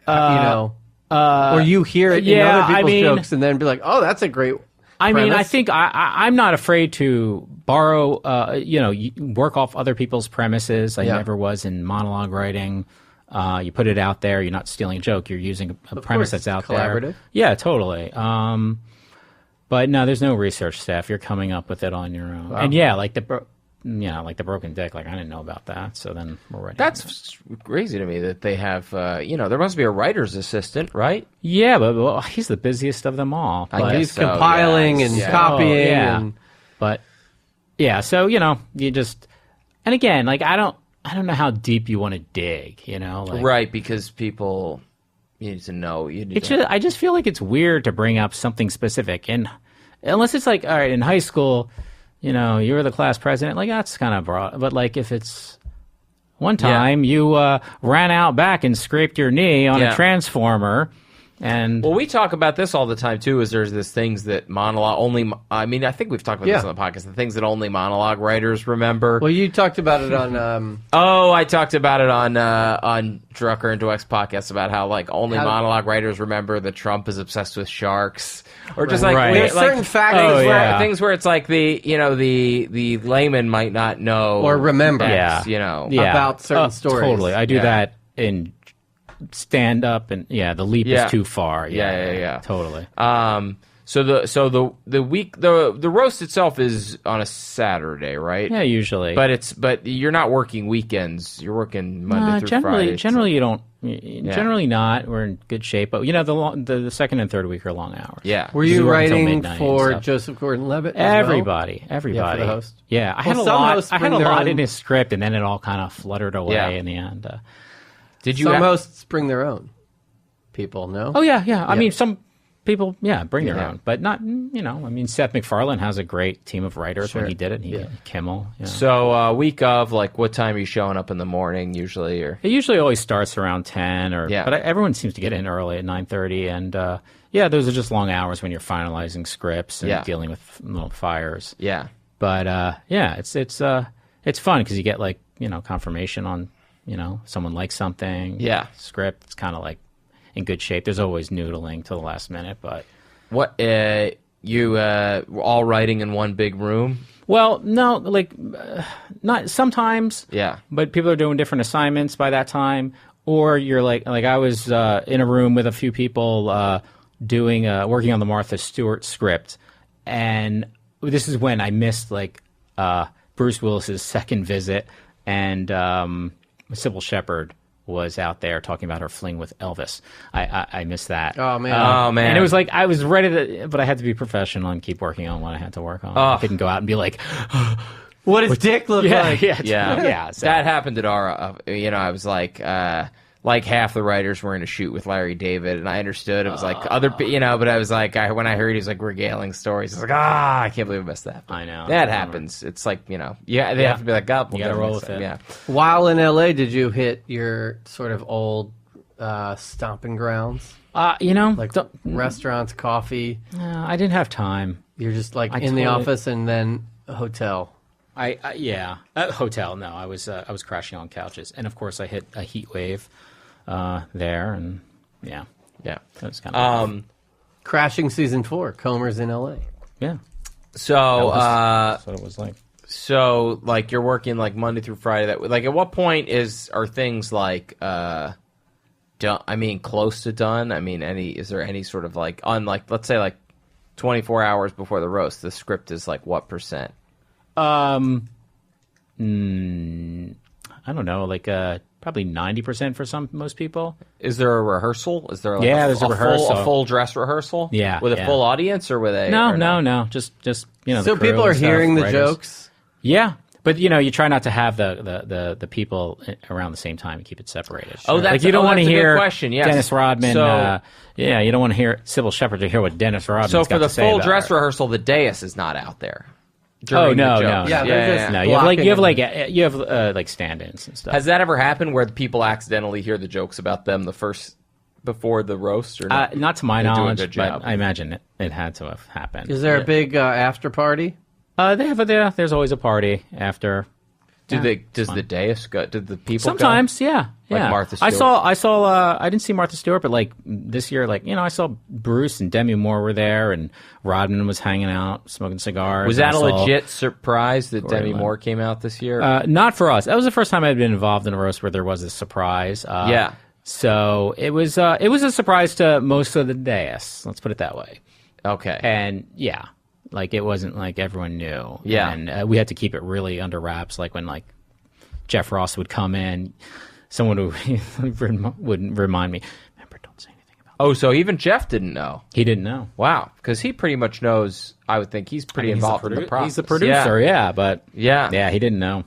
Or you hear it in other people's jokes and then be like, oh, that's a great premise. I think I'm not afraid to borrow, work off other people's premises. I never was in monologue writing. You put it out there. You're not stealing a joke. You're using a premise that's out collaborative. there. Yeah, totally. But no, there's no research staff. You're coming up with it on your own. Wow. And like the broken dick. Like I didn't know about that. So then we're writing. That's crazy to me that they have. There must be a writer's assistant, right? Yeah, but he's the busiest of them all. But he's compiling and copying. But yeah, so you just and again, like I don't know how deep you want to dig, right? Because people need to know. I just feel like it's weird to bring up something specific, and unless it's like, all right, in high school, you were the class president, like that's kind of broad. But like if it's one time you ran out back and scraped your knee on a transformer. And we talk about this all the time too. Is there's this things that monologue only? I mean, I think we've talked about this on the podcast. The things that only monologue writers remember. Well, you talked about it on. I talked about it on Drucker and Dweck's podcast about how like only monologue writers remember that Trump is obsessed with sharks, or just there's certain facts, things where it's like the layman might not know or remember, about certain stories. Totally, I do that in stand up, and the leap is too far. Totally. So the week the roast itself is on a Saturday, right? Yeah, usually. But you're not working weekends. You're working Monday through Friday. Generally, you don't. Generally not. We're in good shape, but the second and third week are long hours. Yeah. Were you writing for Joseph Gordon-Levitt? Everybody. Yeah, for the host. Yeah, I had a lot in his script, and then it all kind of fluttered away in the end. Some hosts bring their own people, no? Oh, yeah. I mean, some people, bring their own. But not, Seth MacFarlane has a great team of writers when he did it. Kimmel. So week of, like, what time are you showing up in the morning usually? Or it usually always starts around 10. But everyone seems to get in early at 9:30. And, those are just long hours when you're finalizing scripts and dealing with little fires. Yeah. But, it's fun because you get, like, confirmation on, someone likes something. Yeah. Script. It's kind of like in good shape. There's always noodling to the last minute, but what you all writing in one big room? Well, no, like not sometimes. Yeah. But people are doing different assignments by that time, or you're like I was in a room with a few people working on the Martha Stewart script, and this is when I missed Bruce Willis's second visit and Sybil Shepherd was out there talking about her fling with Elvis. I missed that. Oh, man. Oh, man. And it was like I was ready to, but I had to be professional and keep working on what I had to work on. I couldn't go out and be like, what does Dick look like? Yeah. So. That happened at our, I was like half the writers were in a shoot with Larry David, and I understood it was like other, but I was like, when I heard he was like regaling stories, I was like, I can't believe I missed that. But I know. that happens. It's like, they have to be like, you gotta roll with it. Yeah. While in L.A., did you hit your sort of old stomping grounds? Like Restaurants, coffee? I didn't have time. You're just like in the office and then a hotel. Hotel. No, I was crashing on couches, and of course I hit a heat wave there, and yeah, that was kind of Crashing season 4. Comer's in L.A. yeah. So That's what it was like. So like you're working like Monday through Friday. Like at what point are things like done? I mean, close to done. I mean, is there any sort of like on like let's say like 24 hours before the roast, the script is like what percent? I don't know, like probably 90% for most people. Is there a rehearsal? Is there like there's a rehearsal, a full dress rehearsal? Yeah, with a full audience or with a no, just So the crew people are and stuff, hearing the writers. jokes. Yeah, but you try not to have the people around the same time and keep it separated. Oh, that's like you don't want to that's a hear good question. Yes. Dennis Rodman. So, you don't want to hear Sybil Shepherd to hear what Dennis Rodman. So for the full dress her. rehearsal, the dais is not out there. Oh during no, the no, jokes. Yeah, no. You have like stand-ins and stuff. Has that ever happened where the people accidentally hear the jokes about them before the roast? Or not to my They do a knowledge, good job. but I imagine it had to have happened. Is there a big after party? There's always a party after. Does the dais go? Did the people Sometimes, go? yeah. Like Martha Stewart? I saw. I didn't see Martha Stewart, but like this year, I saw Bruce and Demi Moore were there, and Rodman was hanging out smoking cigars. Was that a legit surprise that Demi Moore came out this year? Not for us. That was the first time I'd been involved in a roast where there was a surprise. So it was a surprise to most of the dais. Let's put it that way. Okay. And yeah. Like, it wasn't like everyone knew. Yeah. And we had to keep it really under wraps. Like, when, Jeff Ross would come in, someone would remind me, remember, don't say anything about that. Oh, so even Jeff didn't know? He didn't know. Wow. Because he pretty much knows, I would think he's pretty involved in the process. He's the producer, but yeah, he didn't know.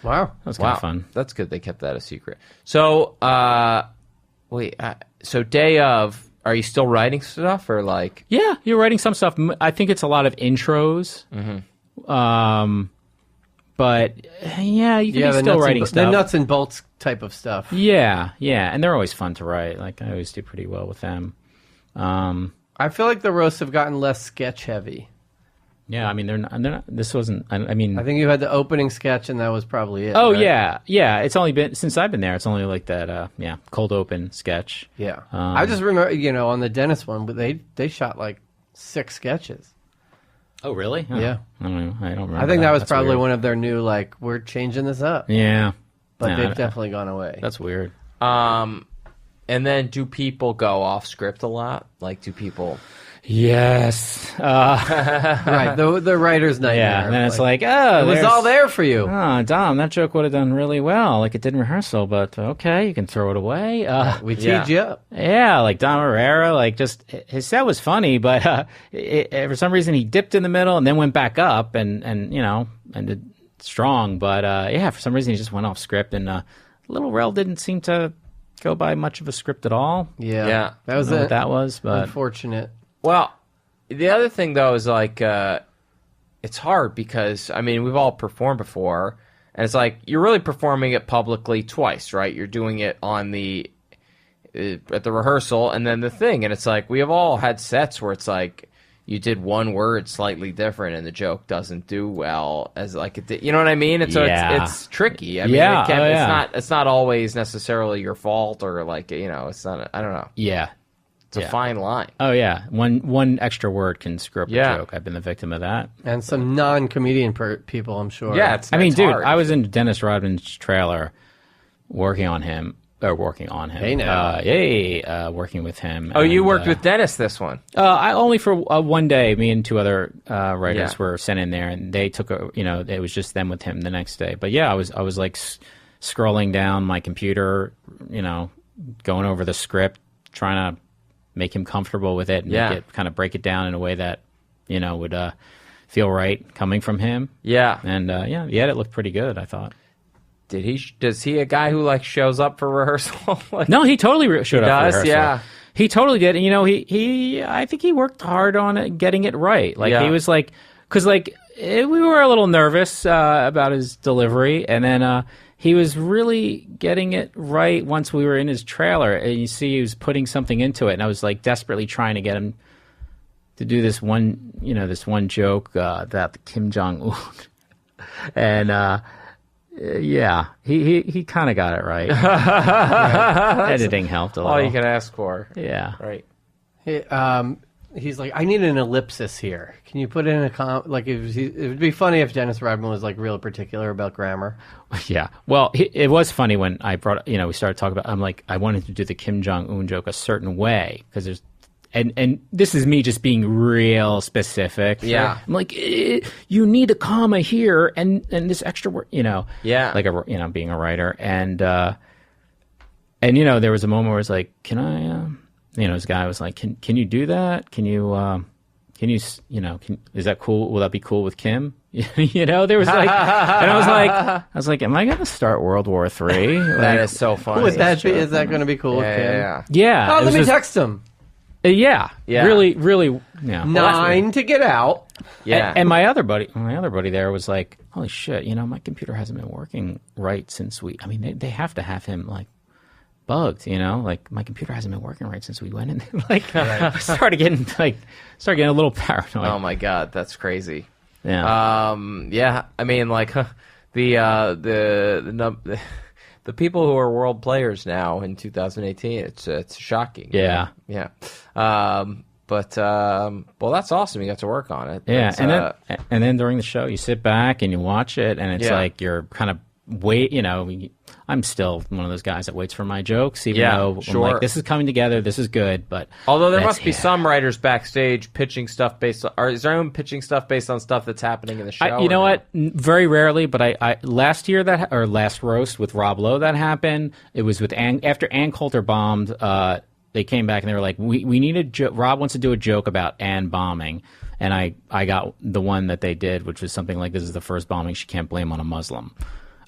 Wow. That was kind of fun. That's good they kept that a secret. So, so day of... Are you still writing stuff or like? Yeah, you're writing some stuff. I think it's a lot of intros. Mm-hmm. But yeah, you can be still writing stuff. The nuts and bolts type of stuff. Yeah, and they're always fun to write. Like, I always do pretty well with them. I feel like the roasts have gotten less sketch heavy. Yeah, I mean, they're not. This wasn't. I mean, I think you had the opening sketch, and that was probably it. Oh right? yeah. It's only been since I've been there. It's only like that. Cold open sketch. Yeah, I just remember, on the Dennis one, but they shot like 6 sketches. Oh really? Oh, yeah. I don't remember. I think that was That's probably weird. one of their new we're changing this up. Yeah, but they've definitely gone away. That's weird. And then do people go off script a lot? Like, do people? Yes. Right. The writer's nightmare. Yeah, and then it's like, oh, it was all there for you. Oh, Dom, that joke would have done really well. Like, it did in rehearsal, but okay, you can throw it away. We teed you up. Yeah, like Dom Herrera, like, just his set was funny, but for some reason he dipped in the middle and then went back up and did strong. But for some reason he just went off script, and Little Rel didn't seem to go by much of a script at all. Yeah. That was what that was, but unfortunate. Well, the other thing though is like it's hard because I mean we've all performed before, and it's like you're really performing it publicly twice, right? You're doing it on the at the rehearsal and then the thing, and it's like we have all had sets where it's like you did one word slightly different and the joke doesn't do well as like it did, you know what I mean? And so it's tricky. I mean, it's not always necessarily your fault or like it's not. I don't know. Yeah. It's a fine line. Oh yeah, one extra word can screw up a joke. I've been the victim of that. And some non-comedian people, I'm sure. Yeah, dude, hard. I was in Dennis Rodman's trailer, working on him. Hey now, working with him. Oh, you worked with Dennis this one? I only for one day. Me and 2 other writers were sent in there, and they took it was just them with him the next day. But yeah, I was like scrolling down my computer, going over the script, trying to make him comfortable with it and kind of break it down in a way that, would feel right coming from him. Yeah. And the edit looked pretty good, I thought. Does he a guy who like shows up for rehearsal? No, he totally showed up for rehearsal. Yeah. He totally did. And, I think he worked hard on it, getting it right. Like he was like, because we were a little nervous about his delivery, and then he was really getting it right once we were in his trailer. And you see, he was putting something into it, and I was like desperately trying to get him to do this one joke about the Kim Jong Un, and he kind of got it right. Editing helped a little. All you can ask for. Yeah, right. He's like, I need an ellipsis here. Can you put in it would be funny if Dennis Rodman was like real particular about grammar. Yeah. Well, it was funny when I brought, we started talking about, I'm like, I wanted to do the Kim Jong-un joke a certain way because there's, and this is me just being real specific. Yeah. I'm like, you need a comma here and this extra word, Yeah. Like being a writer. And there was a moment where it's like, can I, this guy was like, can you do that? Can you, is that cool? Will that be cool with Kim? There was like, and I was like, am I going to start World War III? That is so funny. Would that be? Is that going to be cool with Kim? Yeah. Oh, let me text him. Yeah. Really, really. Yeah. 9 to get out. Yeah. And my other buddy there was like, holy shit, my computer hasn't been working right since they have to have him like bugged, like my computer hasn't been working right since we went in there. Like I started getting a little paranoid. Oh my God, that's crazy. Yeah. I mean, like the people who are world players now in 2018, it's shocking. Yeah. Yeah. But that's awesome. You got to work on it. Yeah, and then during the show, you sit back and you watch it, and it's like you're kind of I'm still one of those guys that waits for my jokes, even though I'm like, this is coming together, this is good. But although there must be some writers backstage pitching stuff based on, or is there anyone pitching stuff based on stuff that's happening in the show? You know what? Very rarely, but I last year last roast with Rob Lowe that happened. It was with after Ann Coulter bombed. They came back and they were like, we need a joke. Rob wants to do a joke about Ann bombing. And I got the one that they did, which was something like, this is the first bombing she can't blame on a Muslim.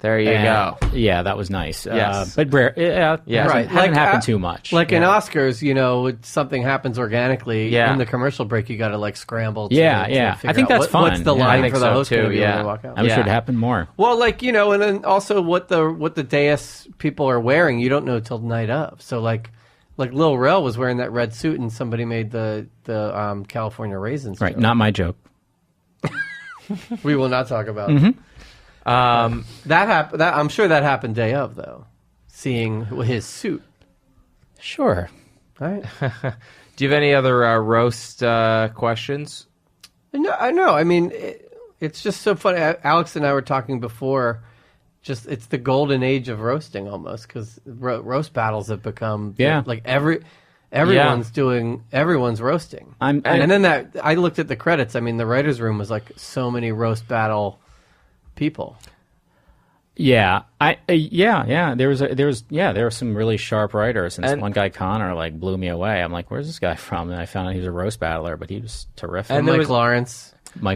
There you go. Yeah, that was nice. Yes. But rare. Yeah, right. Hasn't happened too much. Like in Oscars, something happens organically. In the commercial break, you got to like scramble. To I think that's fun. What's the line for the host too? When they walk out? I wish it would happen more. Well, and then also what the dais people are wearing, you don't know till the night of. So like Lil Rel was wearing that red suit, and somebody made the California Raisins. Right, joke. not my joke. We will not talk about. That happened. I'm sure that happened day of though. Seeing his suit. Sure. All right. Do you have any other roast questions? No, I know. I mean, it's just so funny. Alex and I were talking before. Just it's the golden age of roasting almost because roast battles have become like everyone's roasting. And then I looked at the credits. I mean, the writers' room was like so many roast battle people. Yeah, there were some really sharp writers, and this one guy Connor like blew me away. I'm like, where's this guy from? And I found out he was a roast battler, but he was terrific. And Mike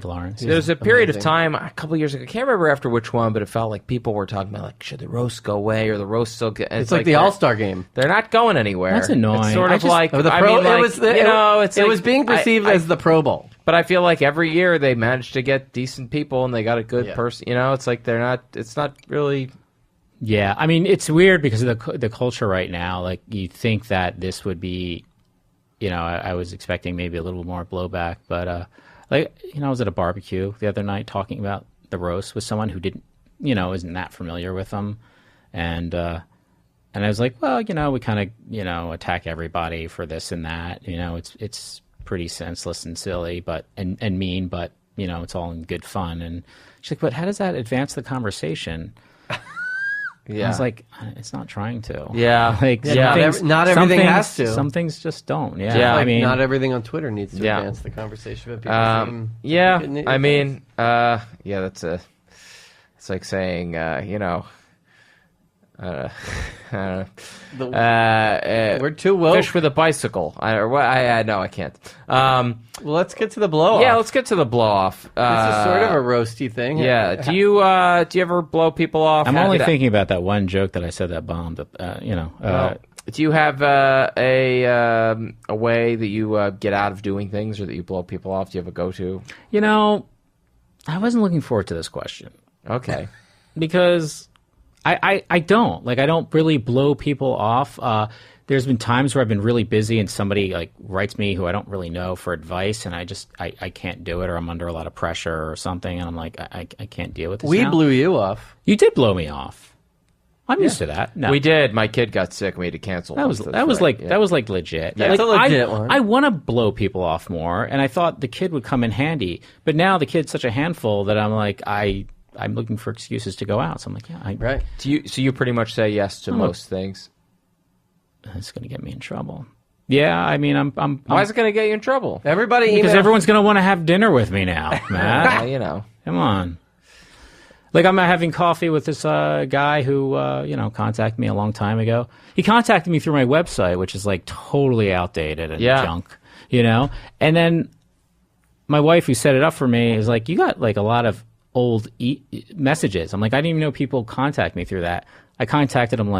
Lawrence. There was a period of time a couple of years ago. I can't remember after which one, but it felt like people were talking about like, should the roast go away or the roast still get? It's like the All-Star game. They're not going anywhere. That's annoying. It's sort of like it was being perceived as the Pro Bowl. But I feel like every year they manage to get decent people and they got a good person. It's like they're not. It's not really. Yeah, I mean it's weird because of the culture right now. Like you think that this would be, I was expecting maybe a little more blowback, but. I was at a barbecue the other night talking about the roast with someone who didn't, isn't that familiar with them. And I was like, well, we kind of, attack everybody for this and that. It's pretty senseless and silly, and mean, but, it's all in good fun. And she's like, but how does that advance the conversation? Yeah. I was like, it's not trying to. Yeah. Not everything has to. Some things just don't. Yeah. Yeah. I mean, not everything on Twitter needs to advance the conversation. But people that's it's like saying, We're too woke. Fish with a bicycle. No, I can't. Well, let's get to the blow off. Yeah, let's get to the blow off. This is sort of a roasty thing. Yeah. Do you ever blow people off? I'm only thinking about that one joke that I said that bombed. Do you have a way that you get out of doing things, or that you blow people off? Do you have a go-to? I wasn't looking forward to this question. Okay. Because I don't. I don't really blow people off. There's been times where I've been really busy and somebody writes me who I don't really know for advice, and I can't do it, or I'm under a lot of pressure or something, and I'm like, I can't deal with this We now. blew you off. You did blow me off. I'm used to that. No. We did. My kid got sick. We had to cancel. That was legit. Yeah, it's a legit one. I want to blow people off more, and I thought the kid would come in handy. But now the kid's such a handful that I'm like, I'm looking for excuses to go out. So I'm like, right. So you pretty much say yes to most things. It's going to get me in trouble. Yeah, I mean, I'm Why is it going to get you in trouble? Because everyone's going to want to have dinner with me now, Matt. Come on. I'm having coffee with this guy who, contacted me a long time ago. He contacted me through my website, which is totally outdated and junk, And then my wife, who set it up for me, is like, you got a lot of old messages. I'm like, I didn't even know people contact me through that. I contacted him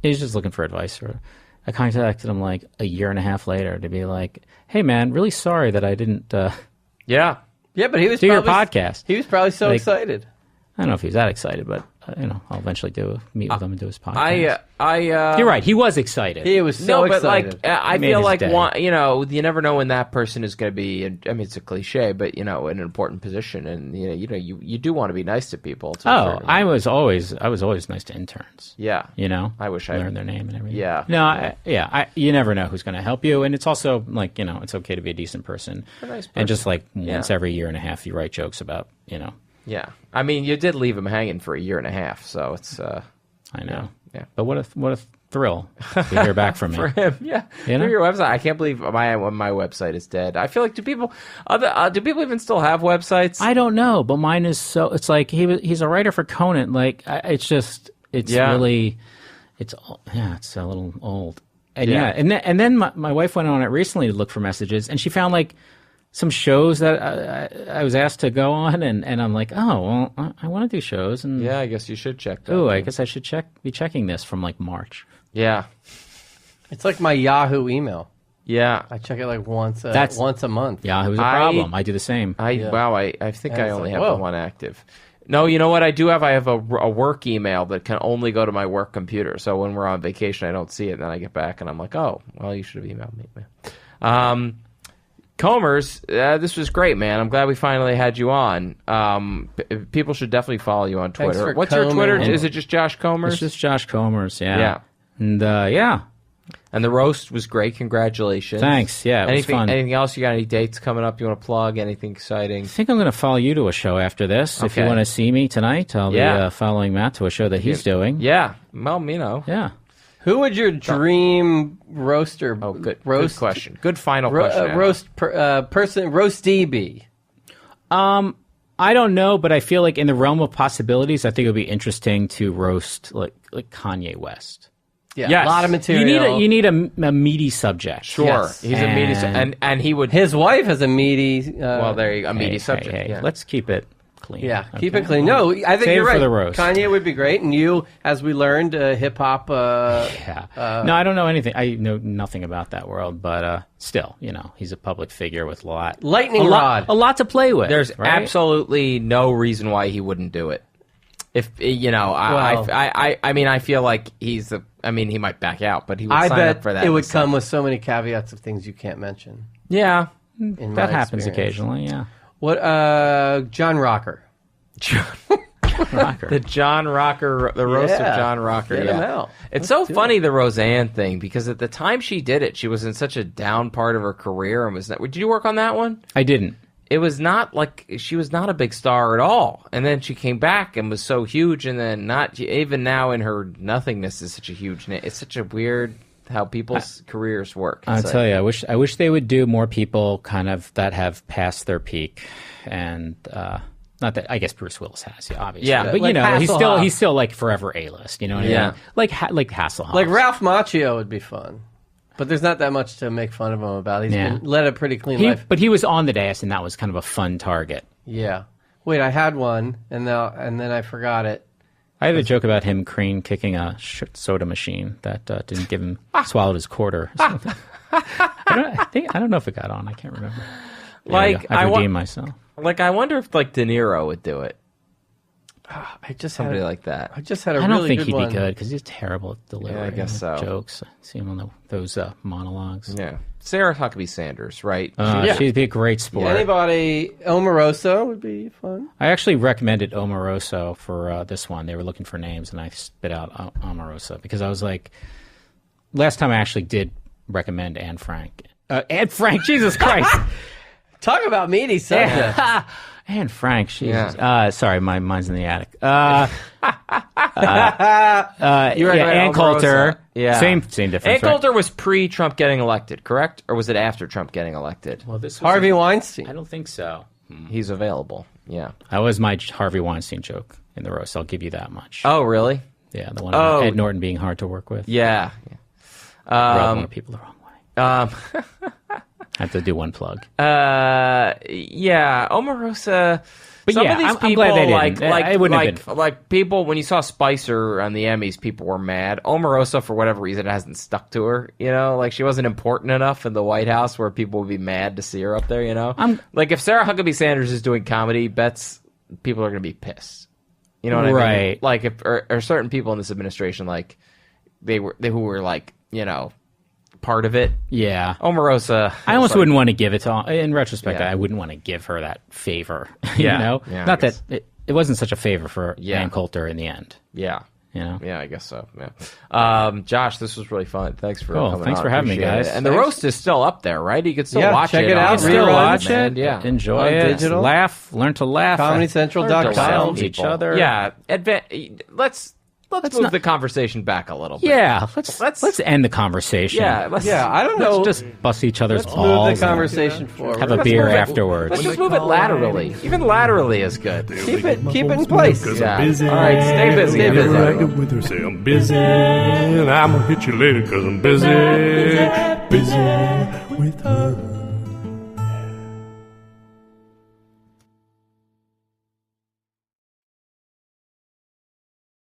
he's just looking for advice. Or I contacted him a year and a half later to be like, hey man, really sorry that I didn't. Yeah, but he was do your podcast. He was probably so excited. I don't know if he was that excited, but I'll eventually meet with him and do his podcast. You're right. He was excited. He was so excited. I feel like you never know when that person is going to be. I mean, it's a cliche, but in an important position, and you do want to be nice to people. I was always nice to interns. Yeah, I wish I learned their name and everything. Yeah, no, you never know who's going to help you, and it's also it's okay to be a decent person, and just once every year and a half, you write jokes about Yeah, I mean, you did leave him hanging for a year and a half, so it's. I know. Yeah, but what a thrill to hear back from for him. Yeah, through your website. I can't believe my website is dead. I feel like do people even still have websites? I don't know, but mine is so. It's he's a writer for Conan. It's really, it's a little old. And and then my wife went on it recently to look for messages, and she found some shows that I was asked to go on, and I'm like, oh, well, I want to do shows. And yeah, I guess you should check that. Oh, I guess I should be checking this from March. Yeah. It's like my Yahoo email. Yeah. I check it once a month. Yahoo's a problem. I do the same. Wow, I think I only have the one active. No, you know what I do have? I have a work email that can only go to my work computer. So when we're on vacation, I don't see it. Then I get back, and I'm like, oh, well, you should have emailed me. Comers, this was great, man. I'm glad we finally had you on. People should definitely follow you on Twitter. What's your Twitter? Is it just Josh Comers? It's just Josh Comers, yeah. Yeah. And, And the roast was great. Congratulations. Thanks. Yeah, it was fun. Anything else? You got any dates coming up you want to plug? Anything exciting? I think I'm going to follow you to a show after this. Okay. If you want to see me tonight, I'll be following Matt to a show that he's doing. Yeah. Well, Yeah. Who would your dream roaster? Oh, good question. Good final question. Roastee be? I don't know, but I feel like in the realm of possibilities, I think it would be interesting to roast like Kanye West. Yeah, yes. A lot of material. You need a meaty subject. Sure, yes. He's a meaty, and he would. His wife has a meaty. Well, there you go, a meaty subject. Hey, yeah. Let's keep it clean. Yeah, keep it clean. No, I think you're right. For the roast. Kanye would be great, and you, as we learned, hip hop. No, I don't know anything. I know nothing about that world, but still, he's a public figure with a lot to play with. There's absolutely no reason why he wouldn't do it. If I feel like he might back out, but he would sign up for that. It would come with so many caveats of things you can't mention. Yeah, that happens occasionally. Yeah. What? John Rocker. Rocker. The John Rocker, the roast of John Rocker. Get him out. It's so funny, the Roseanne thing, because at the time she did it, she was in such a down part of her career, and did you work on that one? I didn't. It was not she was not a big star at all, and then she came back and was so huge, and then not even now in her nothingness is such a huge name. It's such a weird how people's careers work. I'll tell you, I wish they would do more people kind of that have passed their peak, and Not that I guess Bruce Willis has, obviously. Yeah, but like he's still like forever A-list. You know what I mean? Like Hasselhoff. Like Ralph Macchio would be fun. But there's not that much to make fun of him about. He's been led a pretty clean life. But he was on the dais, and that was kind of a fun target. Yeah. Wait, I had one, and then I forgot it. I had a joke about him crane kicking a soda machine that didn't give him swallowed his quarter. I don't know if it got on. I can't remember. Like I redeemed myself. Like I wonder if like De Niro would do it. I just Somebody had, like that. I just had a I don't really think good he'd one. be good because he's terrible at delivering I guess so. jokes. I see him on those monologues. Yeah, Sarah Huckabee Sanders, right? She'd be a great sport. Anybody, Omarosa would be fun. I actually recommended Omarosa for this one. They were looking for names, and I spit out Omarosa because I was like, last time I actually did recommend Anne Frank. Anne Frank, Jesus Christ. Talk about meaty subject. Anne Frank, Jesus. Sorry, my mind's in the attic. Ann Coulter. Yeah. Same difference. Ann Coulter was pre-Trump getting elected, correct? Or was it after Trump getting elected? Well, this was Harvey Weinstein. I don't think so. He's available. Yeah. That was my Harvey Weinstein joke in the roast. I'll give you that much. Oh, really? Yeah, the one about Ed Norton being hard to work with. Yeah. Rubbed more people the wrong way. I have to do one plug. Yeah, Omarosa. But some yeah, of these I'm people, glad they didn't. I wouldn't have been. like people when you saw Spicer on the Emmys, people were mad. Omarosa, for whatever reason, hasn't stuck to her. You know, like she wasn't important enough in the White House where people would be mad to see her up there. You know, like if Sarah Huckabee Sanders is doing comedy bets, people are going to be pissed. You know what I mean? Right. Like if or certain people in this administration, like who were like, you know, part of it. Yeah. Omarosa. I almost wouldn't want to give it to. In retrospect, Yeah. I wouldn't want to give her that favor. Yeah. You know, Yeah, not I guess. that it wasn't such a favor for Yeah. Ann Coulter in the end. Yeah. You know. Yeah, I guess so. Yeah. Josh, this was really fun. Thanks for coming thanks on. for having me, Appreciate guys. it. And the roast is still up there, right? You can still watch check it on out. Still Reruns, watch man. it. Yeah. Enjoy On it. digital. Laugh. Learn to laugh. ComedyCentral.com. Ourselves, each People. other. Yeah. Let's move not- the conversation back a little bit. Yeah. Let's end the conversation. Yeah. I don't know. Let's just bust each other's Let's balls. move the conversation forward. Have a beer afterwards. Let's just move it laterally. Even laterally is good. Keep it in place. Yeah. I'm busy. All right. Stay busy. Stay busy. Whenever I get with her, say I'm busy, and I'm gonna hit you later 'cause I'm busy with her.